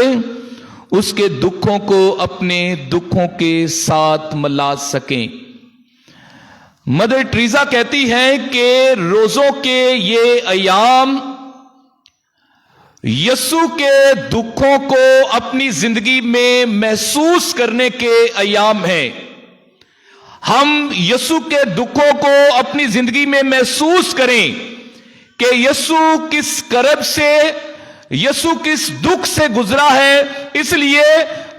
उसके दुखों को अपने दुखों के साथ मिला सकें। मदर टेरेसा कहती हैं कि रोजों के ये अयाम यीशु के दुखों को अपनी जिंदगी में महसूस करने के अयाम हैं। हम यीशु के दुखों को अपनी जिंदगी में महसूस करें कि यीशु किस करब से, यीशु किस दुख से गुजरा है। इसलिए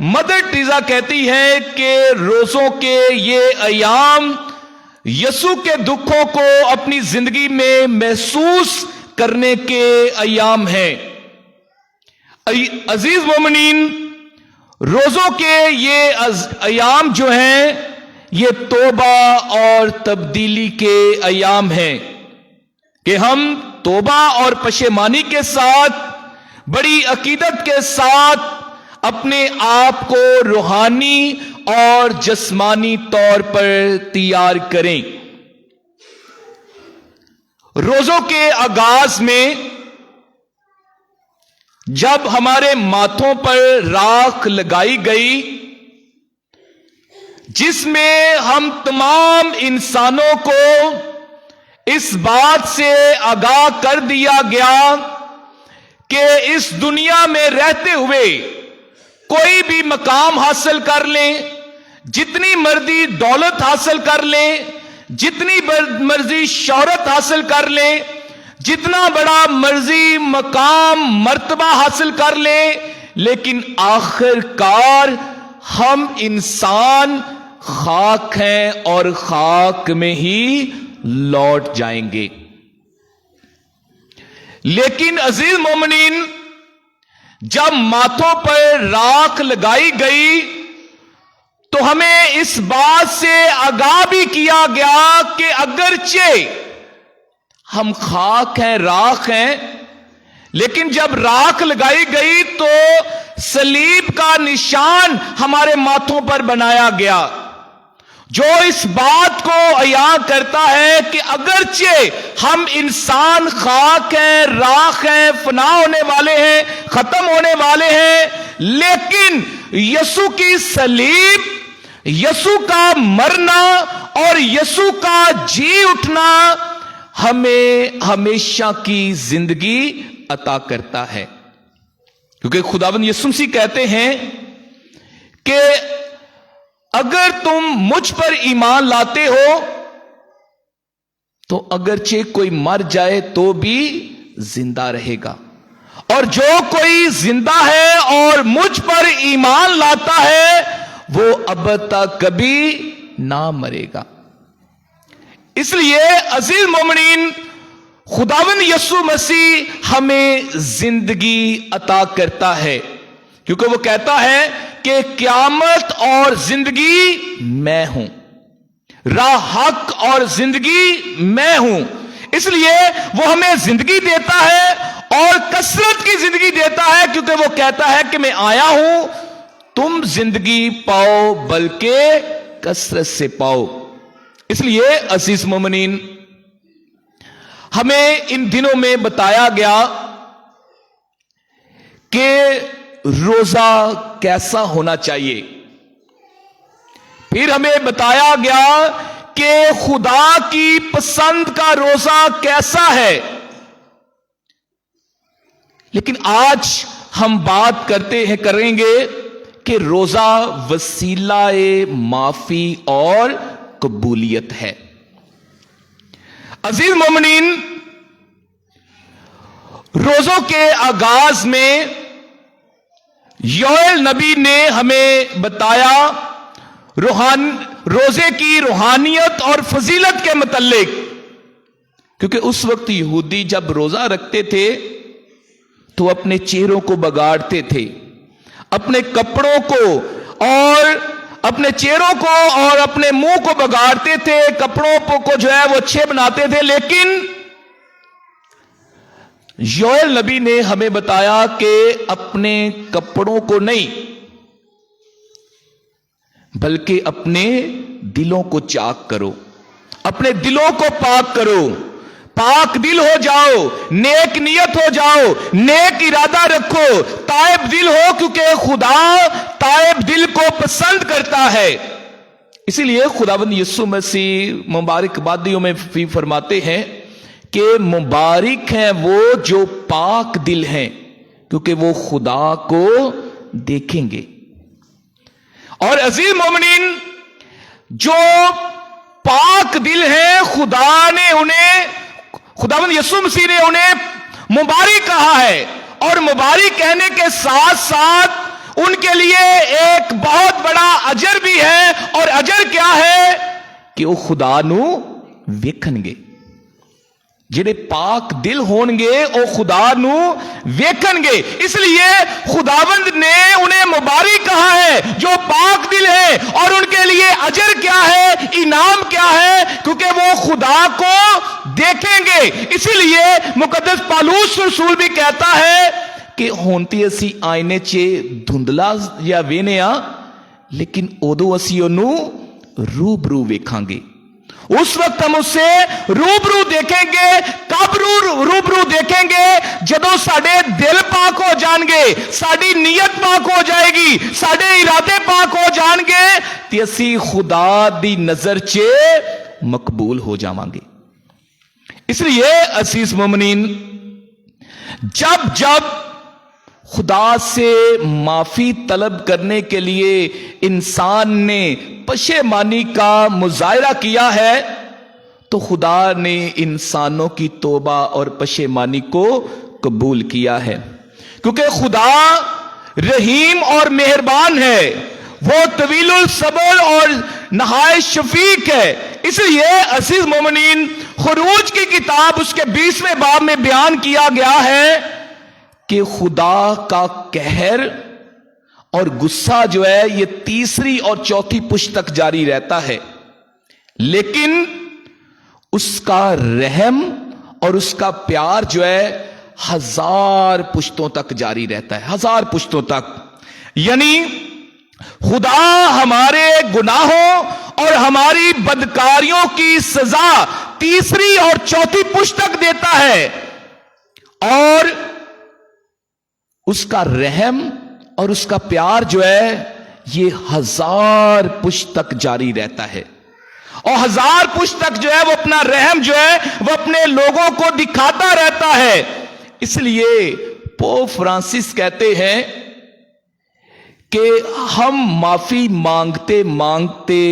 मदर टेरेसा कहती है कि रोजों के ये अयाम यीशु के दुखों को अपनी जिंदगी में महसूस करने के अयाम हैं। अजीज मोमिनीन, रोजों के ये अयाम जो हैं ये तौबा और तब्दीली के अयाम हैं कि हम तौबा और पशेमानी के साथ बड़ी अकीदत के साथ अपने आप को रूहानी और जिस्मानी तौर पर तैयार करें। रोजों के आगाज में जब हमारे माथों पर राख लगाई गई, जिसमें हम तमाम इंसानों को इस बात से आगाह कर दिया गया कि इस दुनिया में रहते हुए कोई भी मकाम हासिल कर लें, जितनी मर्जी दौलत हासिल कर लें, जितनी मर्जी शोहरत हासिल कर लें, जितना बड़ा मर्जी मकाम मर्तबा हासिल कर लें, लेकिन आखिरकार हम इंसान खाक हैं और खाक में ही लौट जाएंगे। लेकिन अजीज मोमिनीन, जब माथों पर राख लगाई गई तो हमें इस बात से आगाह भी किया गया कि अगरचे हम खाक हैं, राख हैं, लेकिन जब राख लगाई गई तो सलीब का निशान हमारे माथों पर बनाया गया, जो इस बात को अयां करता है कि अगरचे हम इंसान खाक हैं, राख हैं, फना होने वाले हैं, खत्म होने वाले हैं, लेकिन यसु की सलीब, यसु का मरना और यसु का जी उठना हमें हमेशा की जिंदगी अता करता है। क्योंकि खुदावंद यीशु मसीह कहते हैं कि अगर तुम मुझ पर ईमान लाते हो तो अगरचे कोई मर जाए तो भी जिंदा रहेगा, और जो कोई जिंदा है और मुझ पर ईमान लाता है वो अब तक कभी ना मरेगा। इसलिए अजीज मोमिनीन, खुदावंद यीशु मसीह हमें जिंदगी अता करता है, क्योंकि वो कहता है कि क़यामत और जिंदगी मैं हूं, राह हक और जिंदगी मैं हूं। इसलिए वो हमें जिंदगी देता है और कसरत की जिंदगी देता है, क्योंकि वो कहता है कि मैं आया हूं तुम जिंदगी पाओ बल्कि कसरत से पाओ। इसलिए अजीज मोमिनीन, हमें इन दिनों में बताया गया कि रोजा कैसा होना चाहिए। फिर हमें बताया गया कि खुदा की पसंद का रोजा कैसा है। लेकिन आज हम बात करेंगे कि रोजा वसीला-ए माफी और कबूलियत है। अजीज मोमिनीन, रोजों के आगाज में योएल नबी ने हमें बताया रोजे की रूहानियत और फजीलत के मुतल्लिक, क्योंकि उस वक्त यहूदी जब रोजा रखते थे तो अपने चेहरों को बगाड़ते थे, अपने कपड़ों को और अपने चेहरों को और अपने मुंह को बगाड़ते थे, कपड़ों को जो है वो अच्छे बनाते थे। लेकिन योएल नबी ने हमें बताया कि अपने कपड़ों को नहीं बल्कि अपने दिलों को चाक करो, अपने दिलों को पाक करो, पाक दिल हो जाओ, नेक नियत हो जाओ, नेक इरादा रखो, ताइब दिल हो, क्योंकि खुदा ताइब दिल को पसंद करता है। इसीलिए खुदावंद यीशु मसीह मुबारक बादियों में भी फरमाते हैं कि मुबारक हैं वो जो पाक दिल हैं, क्योंकि वो खुदा को देखेंगे। और अजीज मोमिनीन, जो पाक दिल हैं, खुदा ने उन्हें, खुदावंद यीशु मसीह ने उन्हें मुबारक कहा है, और मुबारक कहने के साथ साथ उनके लिए एक बहुत बड़ा अजर भी है। और अजर क्या है कि वो खुदा नू वेखणगे। ਜਿਹੜੇ ਪਾਕ ਦਿਲ ਹੋਣਗੇ ਉਹ ਖੁਦਾ ਨੂੰ ਵੇਖਣਗੇ। इसलिए खुदावंद ने उन्हें मुबारक कहा है जो पाक दिल है, और उनके लिए अजर क्या है, इनाम क्या है, क्योंकि वो खुदा को देखेंगे। इसीलिए मुकद्दस पौलुस रसूल भी कहता है कि हुण ते असीं आईने 'ਚ धुंधला या वेने आ, लेकिन उदों असीं उहनूं रूबरू वेखांगे। उस वक्त हम उससे रूबरू देखेंगे। कब रूबरू देखेंगे? जदों साडे दिल पाक हो जाएंगे, साडी नीयत पाक हो जाएगी, साडे इरादे पाक हो जाएंगे, ते असीं खुदा दी नजर 'ਚ मकबूल हो जावांगे। इसलिए असीस मोमिनीन, जब जब खुदा से माफी तलब करने के लिए इंसान ने पशेमानी का मुजाहरा किया है, तो खुदा ने इंसानों की तौबा और पशेमानी को कबूल किया है। क्योंकि खुदा रहीम और मेहरबान है, वो तवीलुल सबर और नहायत शफीक है। इसलिए अजीज मोमिनीन, खुरूज की किताब उसके 20वें बाब में बयान किया गया है कि खुदा का कहर और गुस्सा जो है ये तीसरी और चौथी पुश्त तक जारी रहता है, लेकिन उसका रहम और उसका प्यार जो है 1000 पुश्तों तक जारी रहता है, 1000 पुश्तों तक। यानी खुदा हमारे गुनाहों और हमारी बदकारियों की सजा तीसरी और चौथी पुश्त तक देता है, और उसका रहम और उसका प्यार जो है ये 1000 पुश्त तक जारी रहता है। और 1000 पुश्त तक जो है वो अपना रहम जो है वो अपने लोगों को दिखाता रहता है। इसलिए पोप फ्रांसिस कहते हैं कि हम माफी मांगते मांगते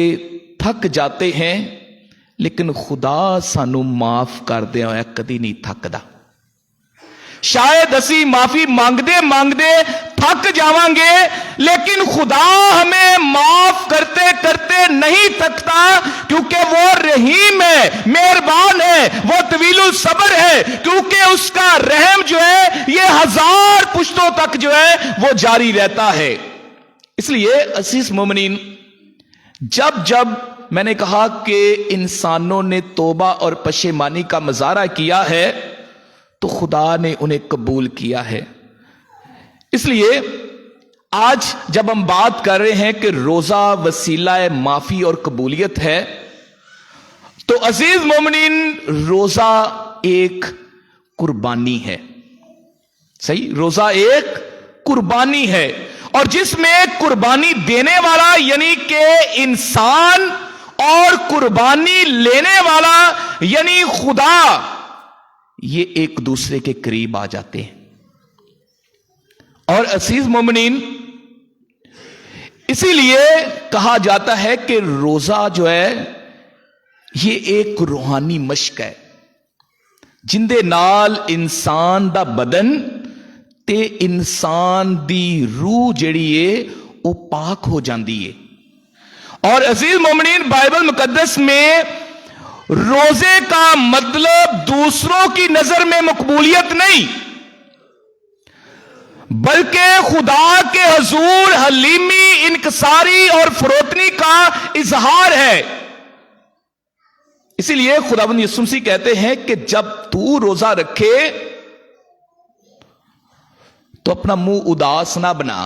थक जाते हैं, लेकिन खुदा सानू माफ करदे होया कदी नहीं थकदा। शायद असी माफी मांगदे मांगदे थक जावांगे, लेकिन खुदा हमें माफ करते करते नहीं थकता, क्योंकि वो रहीम है, मेहरबान है, वो तवीलुल सबर है, क्योंकि उसका रहम जो है ये 1000 पुश्तों तक जो है वो जारी रहता है। इसलिए अजीज मोमिनीन, जब जब मैंने कहा कि इंसानों ने तौबा और पशेमानी का मुजाहरा किया है, तो खुदा ने उन्हें कबूल किया है। इसलिए आज जब हम बात कर रहे हैं कि रोजा वसीला माफी और कबूलियत है, तो अजीज मोमिनीन, रोजा एक कुर्बानी है। सही, रोजा एक कुर्बानी है, और जिसमें कुर्बानी देने वाला यानी कि इंसान और कुर्बानी लेने वाला यानी खुदा, ये एक दूसरे के करीब आ जाते हैं। और अजीज मोमिनीन, इसीलिए कहा जाता है कि रोजा जो है ये एक रूहानी मश्क है, जिंदे नाल इंसान दा बदन ते इंसान दी रूह जिहड़ी है वो पाक हो जाती है। और अजीज मोमिनीन, बाइबल मुकद्दस में रोजे का मतलब दूसरों की नजर में मकबूलियत नहीं, बल्कि खुदा के हजूर हलीमी, इनकसारी और फरोतनी का इजहार है। इसीलिए खुदावंद यीशु मसीह कहते हैं कि जब तू रोजा रखे तो अपना मुंह उदास ना बना,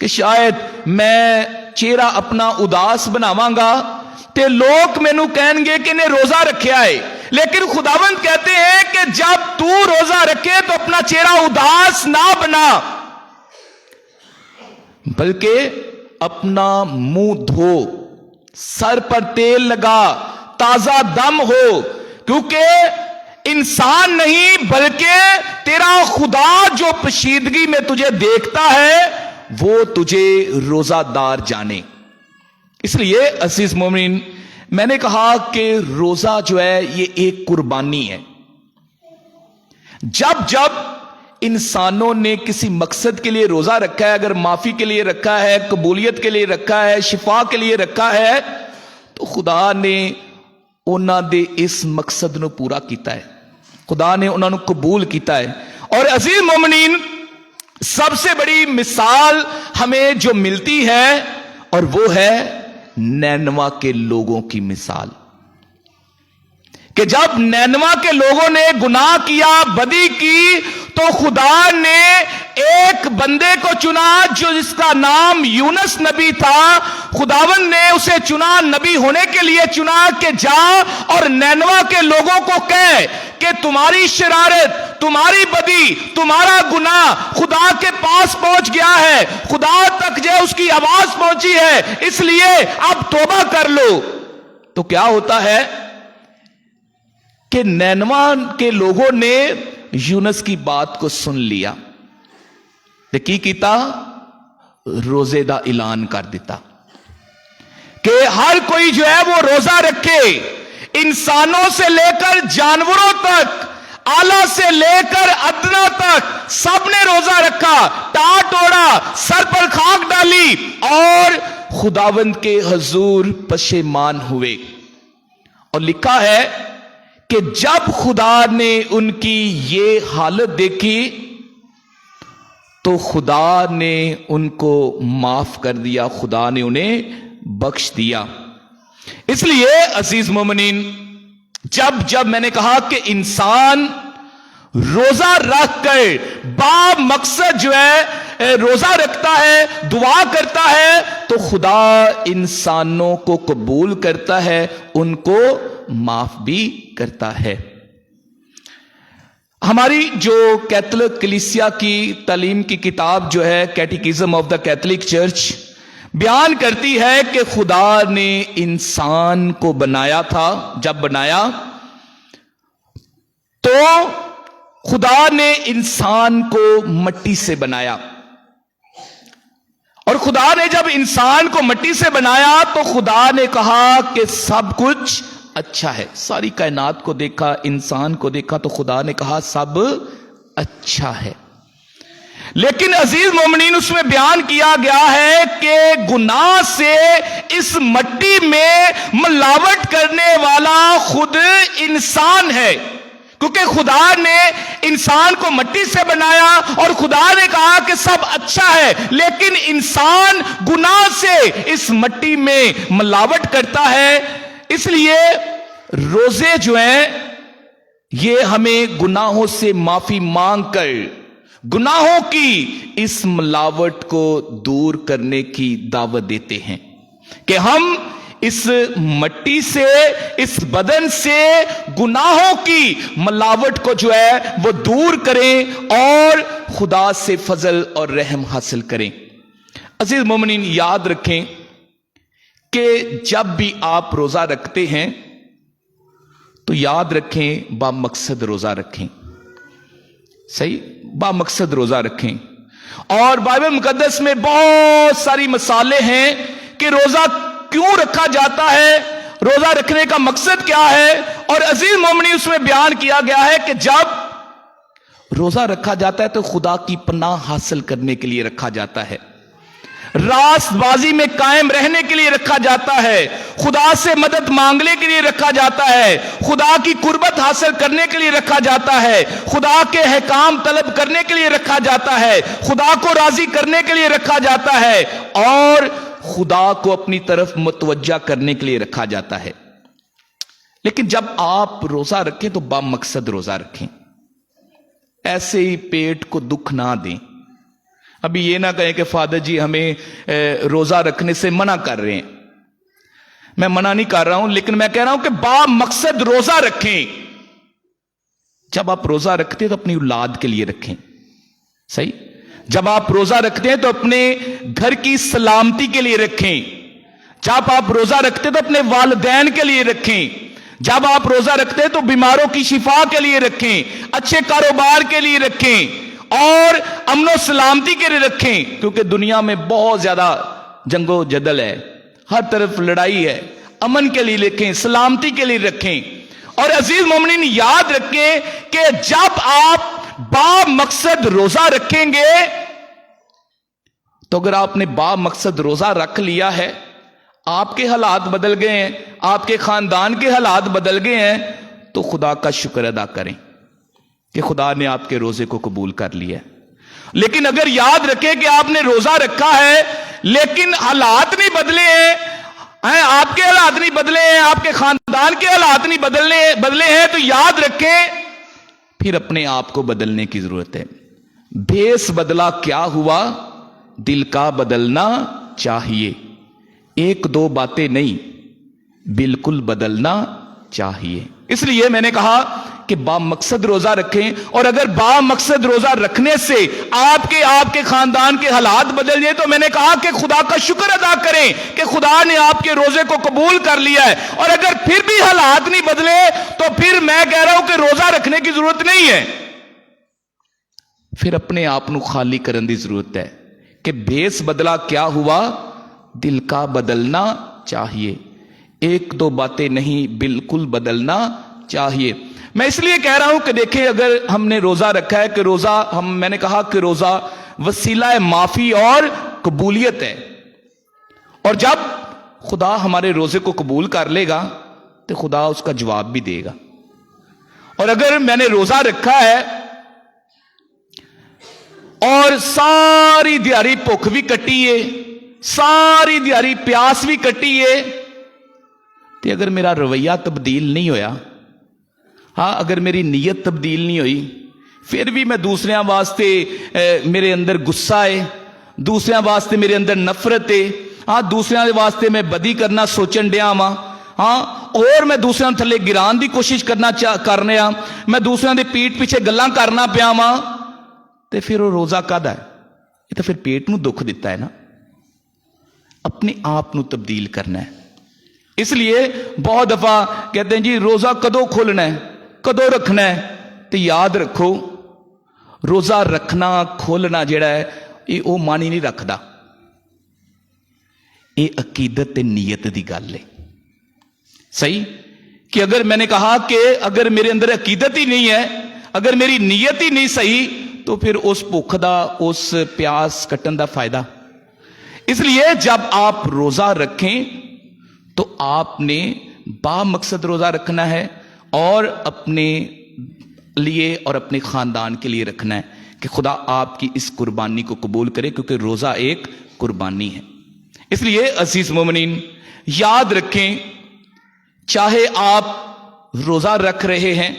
कि शायद मैं चेहरा अपना उदास बनावांगा ते लोग मैनू कहेंगे कि इन्हें रोजा रखा है। लेकिन खुदावंद कहते हैं कि जब तू रोजा रखे तो अपना चेहरा उदास ना बना, बल्कि अपना मुंह धो, सर पर तेल लगा, ताजा दम हो, क्योंकि इंसान नहीं बल्कि तेरा खुदा जो पोशीदगी में तुझे देखता है वो तुझे रोजादार जाने। इसलिए अजीज मोमिन, मैंने कहा कि रोजा जो है ये एक कुर्बानी है। जब जब इंसानों ने किसी मकसद के लिए रोजा रखा है, अगर माफी के लिए रखा है, कबूलियत के लिए रखा है, शिफा के लिए रखा है, तो खुदा ने ਉਹਨਾਂ ਦੇ ਇਸ ਮਕਸਦ ਨੂੰ ਪੂਰਾ ਕੀਤਾ ਹੈ, खुदा ने उन्होंने कबूल किया है। और अजीज मोमिनीन, सबसे बड़ी मिसाल हमें जो मिलती है और वो है नैनवा के लोगों की मिसाल, कि जब नैनवा के लोगों ने गुनाह किया, बदी की, तो खुदा ने एक बंदे को चुना जो जिसका नाम यूनुस नबी था। खुदावन ने उसे चुना, नबी होने के लिए चुना कि जा और नैनवा के लोगों को कह कि तुम्हारी शरारत, तुम्हारी बदी, तुम्हारा गुनाह खुदा के पास पहुंच गया है, खुदा तक जो उसकी आवाज पहुंची है, इसलिए अब तौबा कर लो। तो क्या होता है कि नैनवा के लोगों ने यूनुस की बात को सुन लिया ते की कीता, रोजे दा ऐलान कर दिता कि हर कोई जो है वो रोजा रखे, इंसानों से लेकर जानवरों तक, आला से लेकर अदना तक सबने रोजा रखा, टाट ओढ़ा, सर पर खाक डाली और खुदावंद के हजूर पशेमान हुए। और लिखा है कि जब खुदा ने उनकी ये हालत देखी तो खुदा ने उनको माफ कर दिया, खुदा ने उन्हें बख्श दिया। इसलिए अजीज मोमिनीन, जब जब मैंने कहा कि इंसान रोजा रख कर बा मकसद जो है रोजा रखता है, दुआ करता है, तो खुदा इंसानों को कबूल करता है, उनको माफ भी करता है। हमारी जो कैथोलिक कलीसिया की तालीम की किताब जो है कैटेकिज्म ऑफ द कैथोलिक चर्च बयान करती है कि खुदा ने इंसान को बनाया था। जब बनाया तो खुदा ने इंसान को मट्टी से बनाया, और खुदा ने जब इंसान को मट्टी से बनाया तो खुदा ने कहा कि सब कुछ अच्छा है। सारी कायनात को देखा, इंसान को देखा, तो खुदा ने कहा सब अच्छा है। लेकिन अजीज मोमिनीन, उसमें बयान किया गया है कि गुनाह से इस मट्टी में मिलावट करने वाला खुद इंसान है, क्योंकि खुदा ने इंसान को मट्टी से बनाया और खुदा ने कहा कि सब अच्छा है, लेकिन इंसान गुनाह से इस मट्टी में मिलावट करता है। इसलिए रोजे जो हैं ये हमें गुनाहों से माफी मांग कर गुनाहों की इस मिलावट को दूर करने की दावत देते हैं कि हम इस मट्टी से, इस बदन से गुनाहों की मिलावट को जो है वो दूर करें और खुदा से फजल और रहम हासिल करें। अजीज मोमिनीन, याद रखें कि जब भी आप रोजा रखते हैं तो याद रखें बा मकसद रोजा रखें, सही, बा मकसद रोजा रखें। और बाइबल मुकद्दस में बहुत सारी मिसालें हैं कि रोजा क्यों रखा जाता है, रोजा रखने का मकसद क्या है। और अजीज मोमिनीन, उसमें बयान किया गया है कि जब रोजा रखा जाता है तो खुदा की पनाह हासिल करने के लिए रखा जाता है, रास्तबाजी में कायम रहने के लिए रखा जाता है, खुदा से मदद मांगने के लिए रखा जाता है, खुदा की कुर्बत हासिल करने के लिए रखा जाता है, खुदा के अहकाम तलब करने के लिए रखा जाता है, खुदा को राजी करने के लिए रखा जाता है और खुदा को अपनी तरफ मुतवज्जा करने के लिए रखा जाता है। लेकिन जब आप रोजा रखें तो बामकसद रोजा रखें, ऐसे ही पेट को दुख ना दें। अभी ये ना कहें कि फादर जी हमें रोजा रखने से मना कर रहे हैं, मैं मना नहीं कर रहा हूं, लेकिन मैं कह रहा हूं कि बामकसद रोजा रखें। जब आप रोजा रखते हैं तो अपनी औलाद के लिए रखें, सही। जब आप रोजा रखते हैं तो अपने घर की सलामती के लिए रखें। जब आप रोजा रखते हैं तो अपने वालिदैन के लिए रखें। जब आप रोजा रखते हैं तो बीमारों की शिफा के लिए रखें, अच्छे कारोबार के लिए रखें और अमनो सलामती के लिए रखें, क्योंकि दुनिया में बहुत ज्यादा जंगो जदल है, हर तरफ लड़ाई है। अमन के लिए रखें, सलामती के लिए रखें। और अजीज मोमिनीन, याद रखें कि जब आप बामकसद रोजा रखेंगे तो अगर आपने बामकसद रोजा रख लिया है, आपके हालात बदल गए हैं, آپ کے خاندان کے حالات بدل گئے ہیں تو خدا کا شکر ادا کریں کہ خدا نے آپ کے روزے کو قبول کر لیا ہے۔ لیکن اگر یاد رکھیں کہ آپ نے روزہ رکھا ہے لیکن حالات نہیں بدلے ہیں، آپ کے حالات نہیں بدلے ہیں، آپ کے خاندان کے حالات نہیں بدلے ہیں، تو یاد رکھیں پھر اپنے آپ کو بدلنے کی ضرورت ہے۔ بھیس بدلا کیا ہوا، دل کا بدلنا چاہیے۔ ایک دو باتیں نہیں، بالکل بدلنا چاہیے۔ اس لیے میں نے کہا کہ با مقصد روزہ رکھیں، اور اگر با مقصد روزہ رکھنے سے آپ کے خاندان کے حالات بدل جائیں تو میں نے کہا کہ خدا کا شکر ادا کریں کہ خدا نے آپ کے روزے کو قبول کر لیا ہے۔ اور اگر پھر بھی حالات نہیں بدلے تو پھر میں کہہ رہا ہوں کہ روزہ رکھنے کی ضرورت نہیں ہے، پھر اپنے آپ کو خالی کرنے کی ضرورت ہے کہ بھیس بدلا کیا ہوا، دل کا بدلنا چاہیے۔ ایک دو باتیں نہیں، بالکل بدلنا چاہیے۔ میں اس لیے کہہ رہا ہوں کہ دیکھیں اگر ہم نے روزہ رکھا ہے کہ روزہ میں نے کہا کہ روزہ وسیلہ معافی اور قبولیت ہے، اور جب خدا ہمارے روزے کو قبول کر لے گا تو خدا اس کا جواب بھی دے گا۔ اور اگر میں نے روزہ رکھا ہے اور ساری دیہاڑی بھوک بھی کٹی ہے، ساری دیہاڑی پیاس بھی کٹی ہے، تو اگر میرا رویہ تبدیل نہیں ہویا، ہاں اگر میری نیت تبدیل نہیں ہوئی، پھر بھی میں دوسرے واسطے میرے اندر غصہ ہے، دوسرے واسطے میرے اندر نفرت ہے، ہاں دوسرے واسطے میں بدی کرنا سوچن ڈیا ہاں، اور میں دوسرے تھلے گران دی کوشش کرنے ہاں، میں دوسرے دے پیٹ پیچھے گلاں کرنا پیا ہاں، تو پھر وہ روزہ کد ہے؟ یہ تو پھر پیٹ نو دکھ دیتا ہے نا۔ اپنے آپ نو تبدیل کرنا ہے۔ اس لیے بہت دفعہ کہتے ہیں جی روزہ کدو کھولنا ہے، کدو رکھنا ہے، تو یاد رکھو روزہ رکھنا کھولنا جڑا ہے یہ وہ مانی نہیں رکھدا، یہ عقیدت تے نیت دی گل ہے۔ صحیح کہ اگر میں نے کہا کہ اگر میرے اندر عقیدت ہی نہیں ہے، اگر میری نیت ہی نہیں صحیح، تو پھر اس بھوک دا اس پیاس کٹن دا فائدہ۔ اس لیے جب آپ روزہ رکھیں تو آپ نے با مقصد روزہ رکھنا ہے، اور اپنے لیے اور اپنے خاندان کے لیے رکھنا ہے کہ خدا آپ کی اس قربانی کو قبول کرے، کیونکہ روزہ ایک قربانی ہے۔ اس لیے عزیز مومنین یاد رکھیں، چاہے آپ روزہ رکھ رہے ہیں،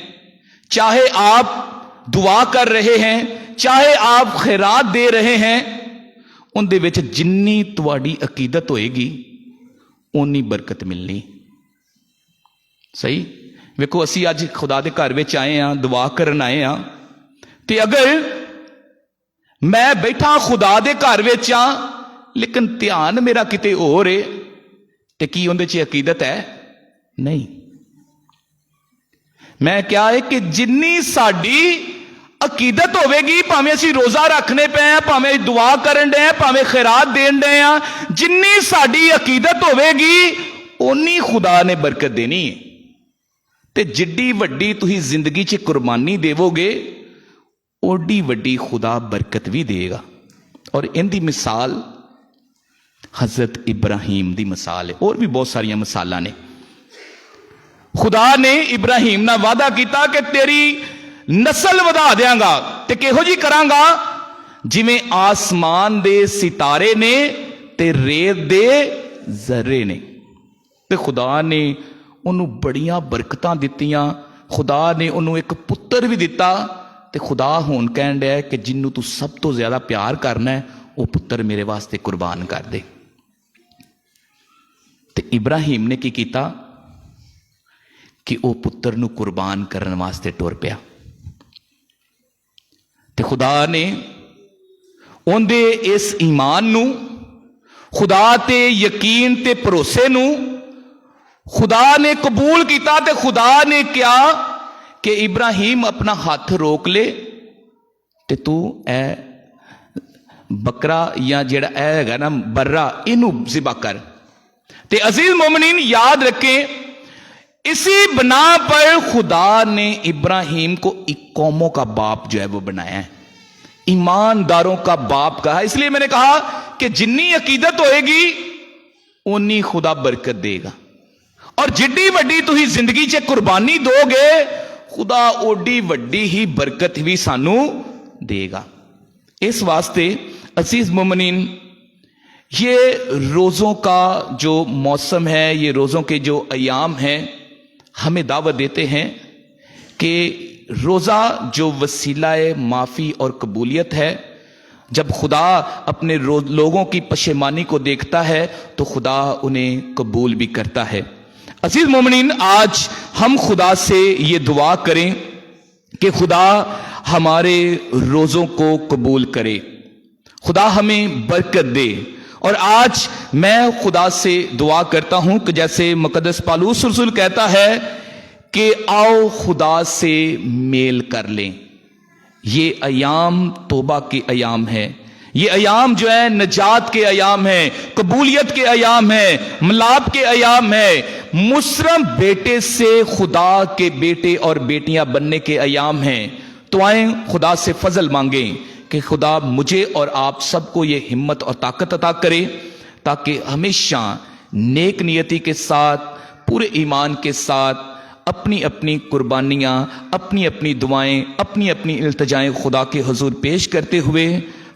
چاہے آپ دعا کر رہے ہیں، چاہے آپ خیرات دے رہے ہیں، ان دے وچ جنی تواڈی عقیدت ہوئے گی اونی برکت ملنی۔ صحیح ویکو اسی اج خدا دے گھر وچ آئے ہاں، دعا کرن آئے ہاں، تے اگر میں بیٹھا خدا دے گھر وچ ہاں لیکن دھیان میرا کتے ہور ہے، تے کی اندے چ عقیدت ہے؟ نہیں۔ میں کیا ہے کہ جنی ساڈی عقیدت ہوے گی، پاویں اسی روزہ رکھنے پے ہیں، پاویں دعا کرن ڈے ہیں، پاویں خیرات دین ڈے ہیں، جنی ساڈی عقیدت ہوے گی اونی خدا نے برکت دینی ہے۔ تے جڈی وڈی تسی زندگی چ قربانی دیو گے اوڈی وڈی خدا برکت بھی دے گا۔ اور ان دی مثال حضرت ابراہیم دی مثال ہے، اور بھی بہت ساری مثالاں نے۔ خدا نے ابراہیم نہ وعدہ کیتا کہ تیری نسل ودا دیاں گا، تے کہو جی کراں گا جویں آسمان دے ستارے نے تے ریت دے ذرے نے۔ تے خدا نے انہوں بڑیاں برکتاں دتیاں، خدا نے انہوں ایک پتر بھی دیتا، تے خدا ہون کہن ڈیا ہے کہ جنوں تو سب تو زیادہ پیار کرنا ہے وہ پتر میرے واسطے قربان کر دے۔ تے ابراہیم نے کی کیتا کہ وہ پتر نو قربان کرن واسطے ٹر پیا، تے خدا نے ان دے اس ایمان نو، خدا تے یقین تے بھروسے نو خدا نے قبول کیتا، تے خدا نے کیا کہ ابراہیم اپنا ہاتھ روک لے تے تو اے بکرا یا جڑا اے ہے نا برا اینو ذبح کر۔ تے عزیز مومنین یاد رکھیں، اسی بنا پر خدا نے ابراہیم کو ایک قوموں کا باپ جو ہے وہ بنایا ہے، ایمانداروں کا باپ کہا۔ اس لیے میں نے کہا کہ جنی عقیدت ہوئے گی انی خدا برکت دے گا، اور جڈی وڈی تسی زندگی چ قربانی دو گے خدا اوڈی وڈی ہی برکت بھی سانو دے گا۔ اس واسطے عزیز مومنین، یہ روزوں کا جو موسم ہے، یہ روزوں کے جو ایام ہیں، ہمیں دعوت دیتے ہیں کہ روزہ جو وسیلہ معافی اور قبولیت ہے، جب خدا اپنے لوگوں کی پشیمانی کو دیکھتا ہے تو خدا انہیں قبول بھی کرتا ہے۔ عزیز مومنین، آج ہم خدا سے یہ دعا کریں کہ خدا ہمارے روزوں کو قبول کرے، خدا ہمیں برکت دے۔ اور آج میں خدا سے دعا کرتا ہوں کہ جیسے مقدس پالوس رسول کہتا ہے کہ آؤ خدا سے میل کر لیں۔ یہ ایام توبہ کے ایام ہے، یہ ایام جو ہے نجات کے ایام ہیں، قبولیت کے ایام ہیں، ملاپ کے ایام ہیں، مسرم بیٹے سے خدا کے بیٹے اور بیٹیاں بننے کے ایام ہیں۔ تو آئیں خدا سے فضل مانگیں کہ خدا مجھے اور آپ سب کو یہ ہمت اور طاقت عطا کرے تاکہ ہمیشہ نیک نیتی کے ساتھ، پورے ایمان کے ساتھ اپنی اپنی قربانیاں، اپنی اپنی دعائیں، اپنی اپنی التجائیں خدا کے حضور پیش کرتے ہوئے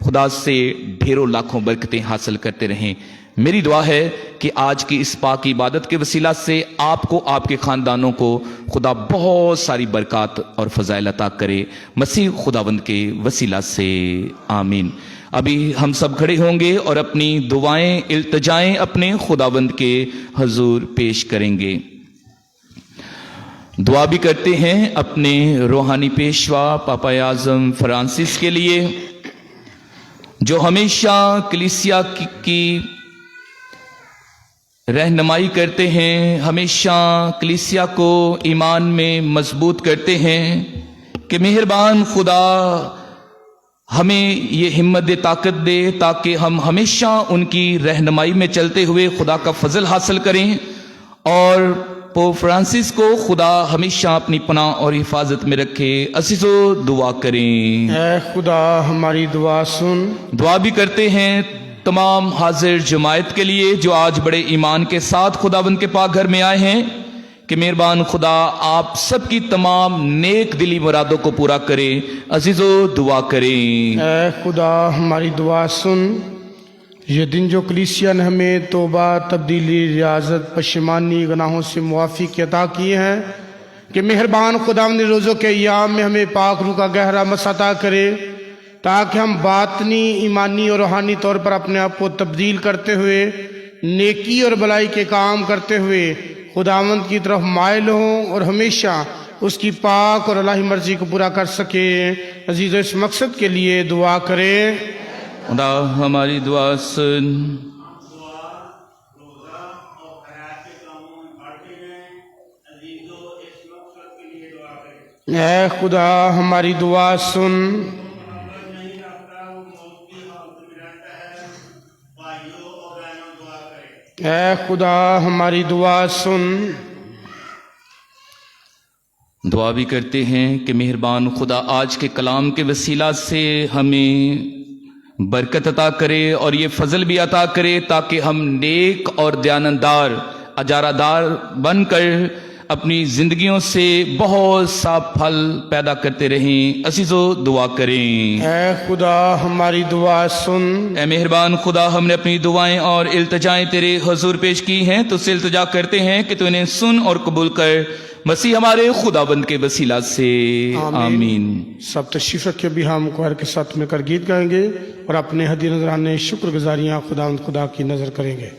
خدا سے ڈھیروں لاکھوں برکتیں حاصل کرتے رہیں۔ میری دعا ہے کہ آج کی اس پاک عبادت کے وسیلہ سے آپ کو، آپ کے خاندانوں کو خدا بہت ساری برکات اور فضائل عطا کرے، مسیح خداوند کے وسیلہ سے آمین۔ ابھی ہم سب کھڑے ہوں گے اور اپنی دعائیں، التجائیں اپنے خداوند کے حضور پیش کریں گے۔ دعا بھی کرتے ہیں اپنے روحانی پیشوا پاپا اعظم فرانسس کے لیے، جو ہمیشہ کلیسیا کی رہنمائی کرتے ہیں، ہمیشہ کلیسیا کو ایمان میں مضبوط کرتے ہیں، کہ مہربان خدا ہمیں یہ ہمت دے، طاقت دے، تاکہ ہم ہمیشہ ان کی رہنمائی میں چلتے ہوئے خدا کا فضل حاصل کریں، اور پوپ فرانسس کو خدا ہمیشہ اپنی پناہ اور حفاظت میں رکھے۔ عزیزو دعا کریں۔ اے خدا ہماری دعا سن۔ دعا بھی کرتے ہیں تمام حاضر جماعت کے لیے جو آج بڑے ایمان کے ساتھ خداوند کے پاک گھر میں آئے ہیں، کہ مہربان خدا آپ سب کی تمام نیک دلی مرادوں کو پورا کرے۔ عزیزو دعا کریں۔ اے خدا ہماری دعا سن۔ یہ دن جو کلیسیا نے ہمیں توبہ، تبدیلی، ریاضت، پشیمانی، گناہوں سے معافی کی عطا کی ہیں، کہ مہربان خداوند روزوں کے ایام میں ہمیں پاک روح کا گہرا مس عطا کرے، تاکہ ہم باطنی، ایمانی اور روحانی طور پر اپنے آپ کو تبدیل کرتے ہوئے، نیکی اور بلائی کے کام کرتے ہوئے خداوند کی طرف مائل ہوں اور ہمیشہ اس کی پاک اور الہی مرضی کو پورا کر سکیں۔ عزیزو اس مقصد کے لیے دعا کریں۔ خدا ہماری دعا سن۔ اے خدا ہماری دعا سن۔ اے خدا ہماری دعا سن۔ دعا بھی کرتے ہیں کہ مہربان خدا آج کے کلام کے وسیلہ سے ہمیں برکت عطا کرے اور یہ فضل بھی عطا کرے، تاکہ ہم نیک اور دیانتدار، اجارہ دار بن کر اپنی زندگیوں سے بہت سا پھل پیدا کرتے رہیں۔ عزیزو دعا کریں۔ اے خدا ہماری دعا سن۔ اے مہربان خدا، ہم نے اپنی دعائیں اور التجائیں تیرے حضور پیش کی ہیں، تو سے التجا کرتے ہیں کہ تو انہیں سن اور قبول کر، مسیح ہمارے خداوند کے وسیلہ سے آمین۔ سب تشریف رکھے، بھی ہم کوہر کے ساتھ مل کر گیت گائیں گے اور اپنے ہدیہ نذرانے شکر گزاریاں خداوند خدا کی نظر کریں گے۔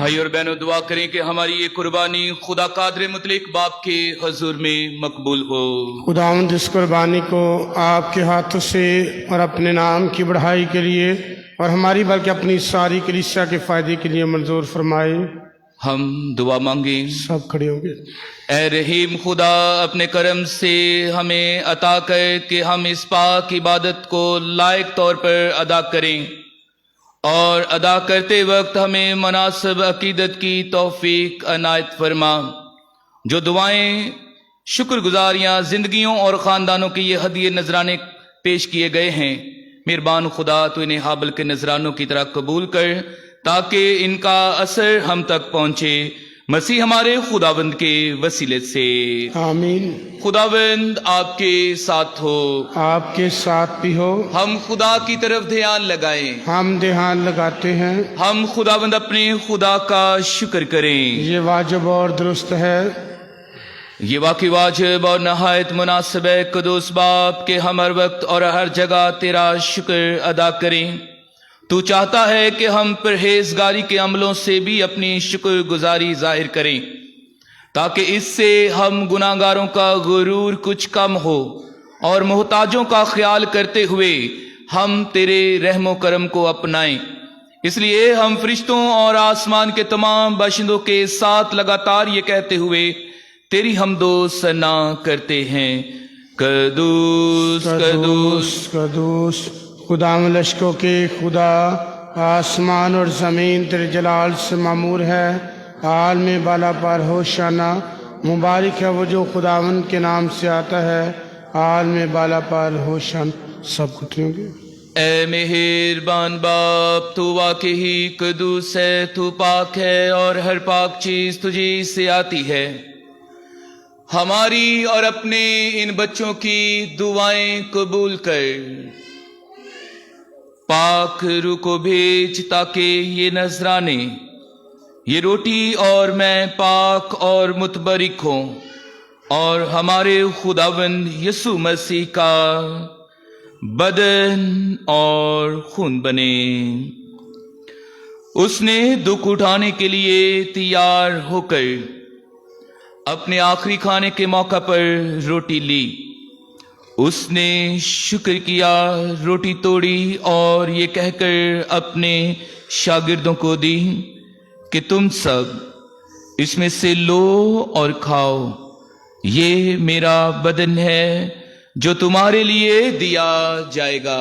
بھائی اور بہنوں دعا کریں کہ ہماری یہ قربانی خدا قادر مطلق باپ کے حضور میں مقبول ہو۔ خداوند اس قربانی کو آپ کے ہاتھوں سے اور اپنے نام کی بڑھائی کے لیے اور ہماری بلکہ اپنی ساری کلیسیا کے فائدے کے لیے منظور فرمائے۔ ہم دعا مانگیں۔ سب کھڑے ہوں گے۔ اے رحیم خدا، اپنے کرم سے ہمیں عطا کر کہ ہم اس پاک عبادت کو لائق طور پر ادا کریں، اور ادا کرتے وقت ہمیں مناسب عقیدت کی توفیق عنایت فرما۔ جو دعائیں، شکر گزاریاں، زندگیوں اور خاندانوں کے یہ ہدیے نذرانے پیش کیے گئے ہیں، مہربان خدا تو انہیں حابل کے نذرانوں کی طرح قبول کر تاکہ ان کا اثر ہم تک پہنچے، مسیح ہمارے خداوند کے وسیلے سے۔ آمین۔ خداوند آپ کے ساتھ ہو، آپ کے ساتھ بھی ہو۔ ہم خدا کی طرف دھیان لگائیں، ہم دھیان لگاتے ہیں۔ ہم خداوند اپنے خدا کا شکر کریں۔ یہ واجب اور درست ہے۔ یہ واقعی واجب اور نہایت مناسب ہے قدوس باپ کہ ہم ہر وقت اور ہر جگہ تیرا شکر ادا کریں۔ تو چاہتا ہے کہ ہم پرہیزگاری کے عملوں سے بھی اپنی شکر گزاری ظاہر کریں، تاکہ اس سے ہم گناہ گاروں کا غرور کچھ کم ہو، اور محتاجوں کا خیال کرتے ہوئے ہم تیرے رحم و کرم کو اپنائیں۔ اس لیے ہم فرشتوں اور آسمان کے تمام باشندوں کے ساتھ لگاتار یہ کہتے ہوئے تیری حمد و ثنا کرتے ہیں، قدوس قدوس قدوس خداوند لشکروں کے خدا، آسمان اور زمین تیرے جلال سے معمور ہے۔ عالم بالا پر ہوشانہ، مبارک ہے وہ جو خداوند کے نام سے آتا ہے۔ عالم بالا پر ہوشانہ۔ سب کھڑے ہوں گے۔ اے مہربان باپ، تو واقعی قدوس ہے، تو پاک ہے، اور ہر پاک چیز تجھی سے آتی ہے۔ ہماری اور اپنے ان بچوں کی دعائیں قبول کر، پاک روح کو بھیج تاکہ یہ نذرانے، یہ روٹی اور میں پاک اور متبرک ہوں، اور ہمارے خداوند یسوع مسیح کا بدن اور خون بنے۔ اس نے دکھ اٹھانے کے لیے تیار ہو کر اپنے آخری کھانے کے موقع پر روٹی لی، اس نے شکر کیا، روٹی توڑی اور یہ کہہ کر اپنے شاگردوں کو دی کہ تم سب اس میں سے لو اور کھاؤ، یہ میرا بدن ہے جو تمہارے لیے دیا جائے گا۔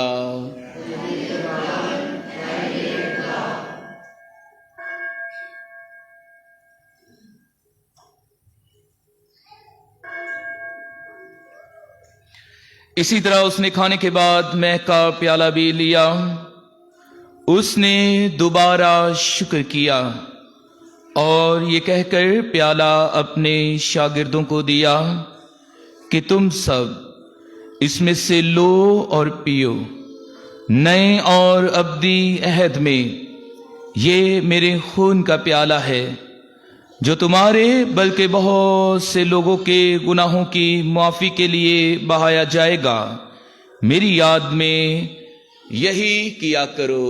اسی طرح اس نے کھانے کے بعد مے کا پیالہ بھی لیا، اس نے دوبارہ شکر کیا اور یہ کہہ کر پیالہ اپنے شاگردوں کو دیا کہ تم سب اس میں سے لو اور پیو، نئے اور ابدی عہد میں یہ میرے خون کا پیالہ ہے جو تمہارے بلکہ بہت سے لوگوں کے گناہوں کی معافی کے لیے بہایا جائے گا، میری یاد میں یہی کیا کرو۔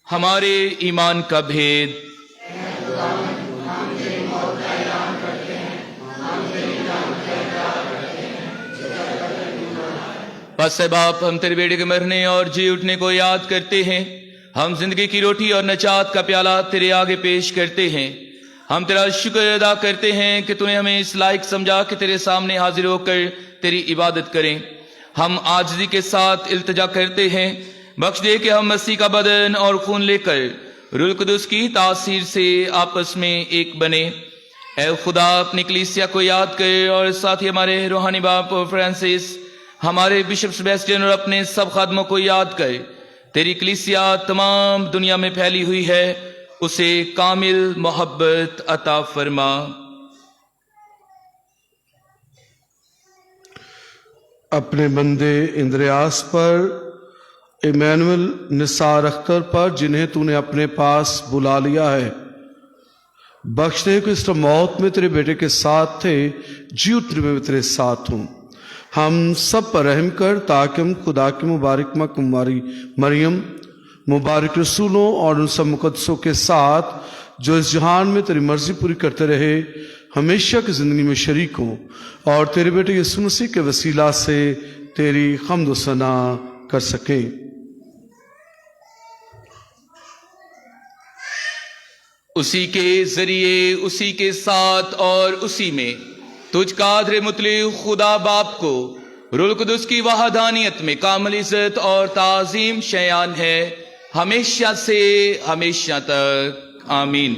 ہمارے ایمان کا بھید۔ بس اے باپ، ہم تیرے بیٹے کے مرنے اور جی اٹھنے کو یاد کرتے ہیں، ہم زندگی کی روٹی اور نجات کا پیالہ تیرے آگے پیش کرتے ہیں۔ ہم تیرا شکر ادا کرتے ہیں کہ تو نے ہمیں اس لائق سمجھا کہ تیرے سامنے حاضر ہو کر تیری عبادت کریں۔ ہم عاجزی کے ساتھ التجا کرتے ہیں، بخش دے کہ ہم مسیح کا بدن اور خون لے کر روح القدس کی تاثیر سے آپس میں ایک بنے۔ اے خدا، اپنی کلیسیا کو یاد کر، اور ساتھ ہی ہمارے روحانی باپ فرانسس، ہمارے بشپ سیباسٹین اور اپنے سب خادموں کو یاد کر۔ تیری کلیسیا تمام دنیا میں پھیلی ہوئی ہے، اسے کامل محبت عطا فرما۔ اپنے بندے اندریاس پر، ایمینول، نثار اختر پر، جنہیں تو نے اپنے پاس بلا لیا ہے، بخش دے کہ اس موت میں تیرے بیٹے کے ساتھ تھے، جی اٹھنے میں تیرے ساتھ ہوں۔ हम सब पर रहम कर ताकि हम खुदा की मुबारक माँ कुमारी मरियम, मुबारक रसूलों और उन सब मुकद्दसों के साथ जो इस जहान में तेरी मर्जी पूरी करते रहे, हमेशा की ज़िंदगी में शरीक हों और तेरे बेटे यीशु मसीह के वसीला से तेरी हम्द व सना कर सकें। उसी के जरिए, उसी के साथ और उसी में तुझ कादर मुतलक खुदा बाप को रूह कुदस की वहदानियत में कामिल इज्जत और ताज़ीम शयान है, हमेशा से हमेशा तक। आमीन।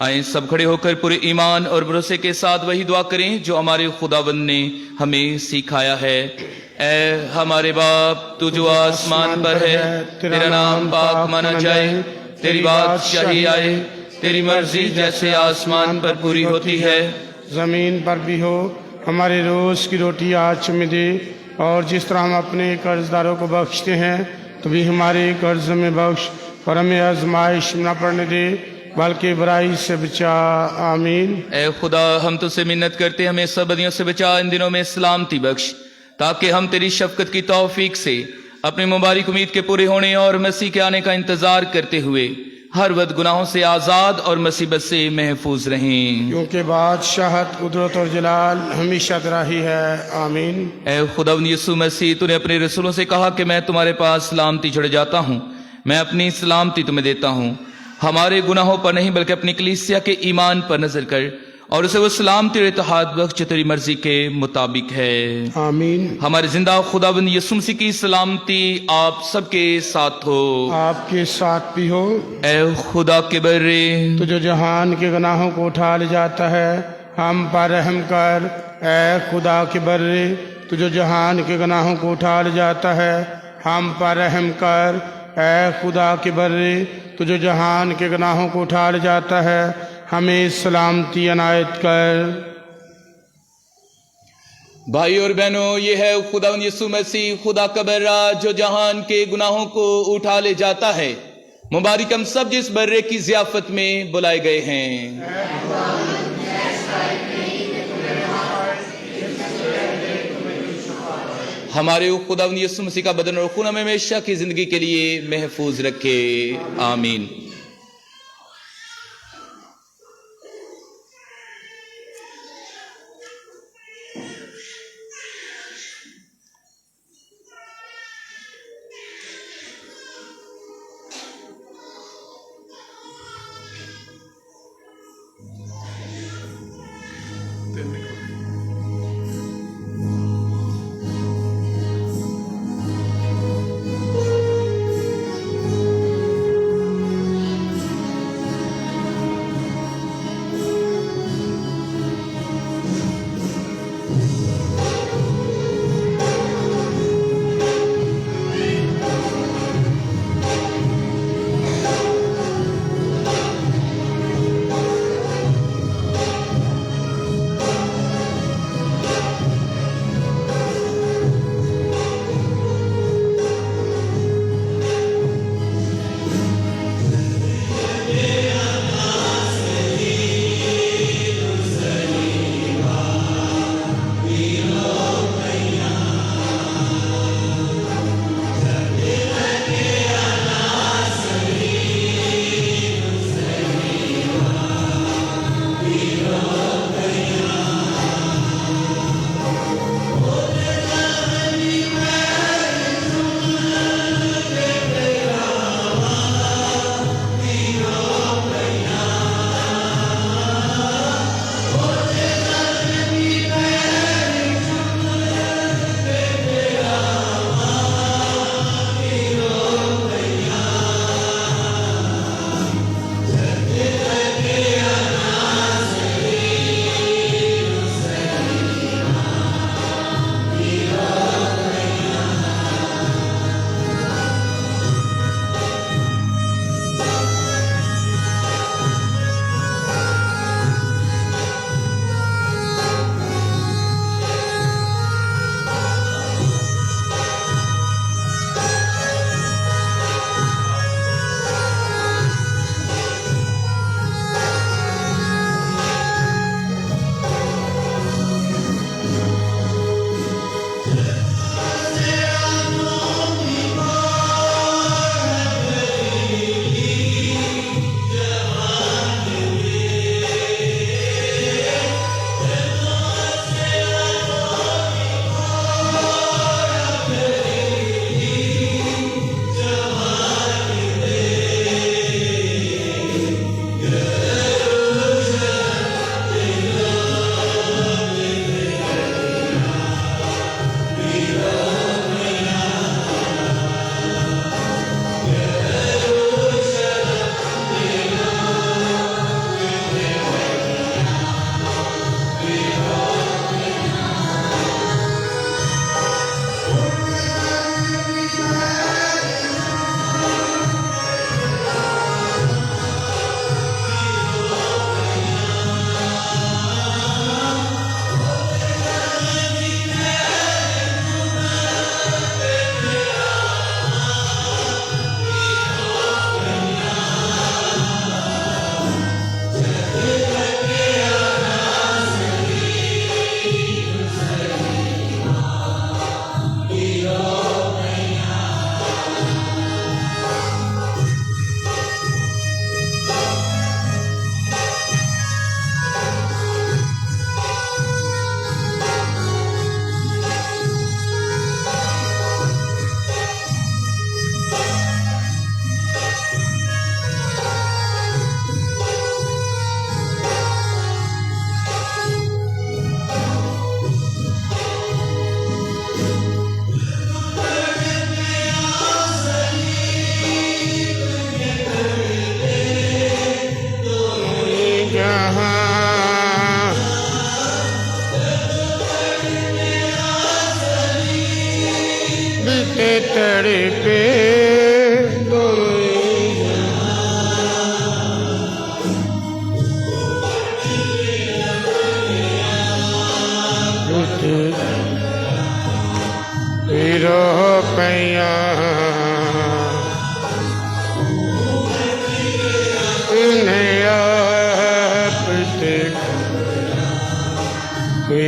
आए सब खड़े होकर पूरे ईमान और भरोसे के साथ वही दुआ करें जो हमारे खुदावंद ने हमें सिखाया है। ऐ हमारे बाप, तू जो आसमान पर है, तेरा नाम पाक माना जाए, तेरी बादशाही आए, तेरी मर्जी जैसे आसमान पर पूरी होती है ज़मीन पर भी हो। हमारे रोज़ की रोटी आज हमें दे, और जिस तरह हम अपने कर्जदारों को बख्शते हैं तो भी हमारे कर्ज में बख्श, और हमें आजमाइश न पड़ने दे बल्कि बुराई से बचा। आमीन। ऐ खुदा, हम तुझसे मिन्नत करते, हमें सब बदियों से बचा, इन दिनों में सलामती बख्श, ताकि हम तेरी शफकत की तौफीक से अपनी मुबारक उम्मीद के पूरे होने और मसीह के आने का इंतजार करते हुए हर वक्त गुनाहों से आज़ाद और मुसीबत से महफूज रहें, क्योंकि बादशाहत, कुदरत और जलाल हमेशा तेरा ही है। आमीन। ऐ खुदावंद यीशु मसीह, तूने अपने रसूलों से कहा कि मैं तुम्हारे पास सलामती छोड़ जाता हूँ, मैं अपनी सलामती तुम्हें देता हूँ। हमारे गुनाहों पर नहीं बल्कि अपनी कलीसिया के ईमान पर नजर कर और उसे वो सलामती और इत्तेहाद बख्श जो तेरी मर्जी के मुताबिक है। आमीन। हमारे जिंदा खुदावंद यीशु मसीह की सलामती आप सबके साथ हो, आपके साथ भी हो। ऐ खुदा के बर्रे, तो जो जहान के गुनाहों को उठा ले जाता है, हम पर रहम कर। ऐ खुदा के बर्रे, तो जो जहान के गुनाहों को उठा ले जाता है, हम पर रहम कर। ऐ खुदा के बर्रे, तो जो जहान के गुनाहों को उठा ले जाता है, हमें सलामती अनायत कर। भाई और बहनों, ये है खुदावंद यीशु मसीह, खुदा का बर्रा, जो जहान के गुनाहों को उठा ले जाता है। मुबारक हम सब जिस बर्रे की ज़ियाफत में बुलाए गए हैं। हमारे खुदावंद यीशु मसीह का बदन और खून हमें हमेशा की जिंदगी के लिए महफूज रखे। आमीन।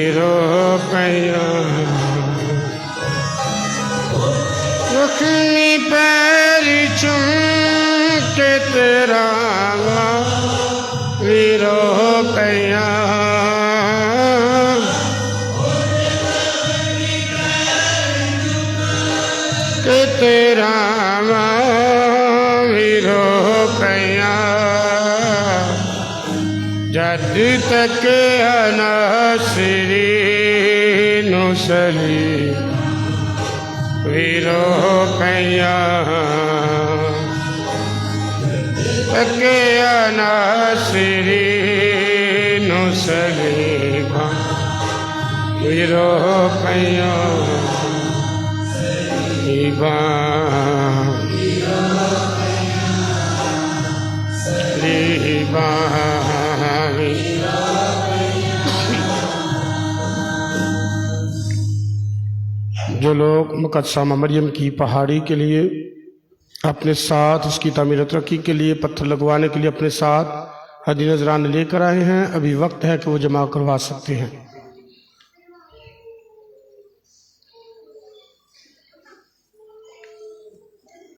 वीरो पैया रुखनी पैरी चुम के तेरा वीरो पैया के तेरा वीरो पैया जद तक अनासरी नुसली वीरो पैया तक अनासरी नुसली वीरो पैया जो लोग मुक़द्दसा मरियम की पहाड़ी के लिए अपने साथ उसकी तामीर तरक्की के लिए पत्थर लगवाने के लिए अपने साथ हदी नजरान लेकर आए हैं, अभी वक्त है कि वो जमा करवा सकते हैं।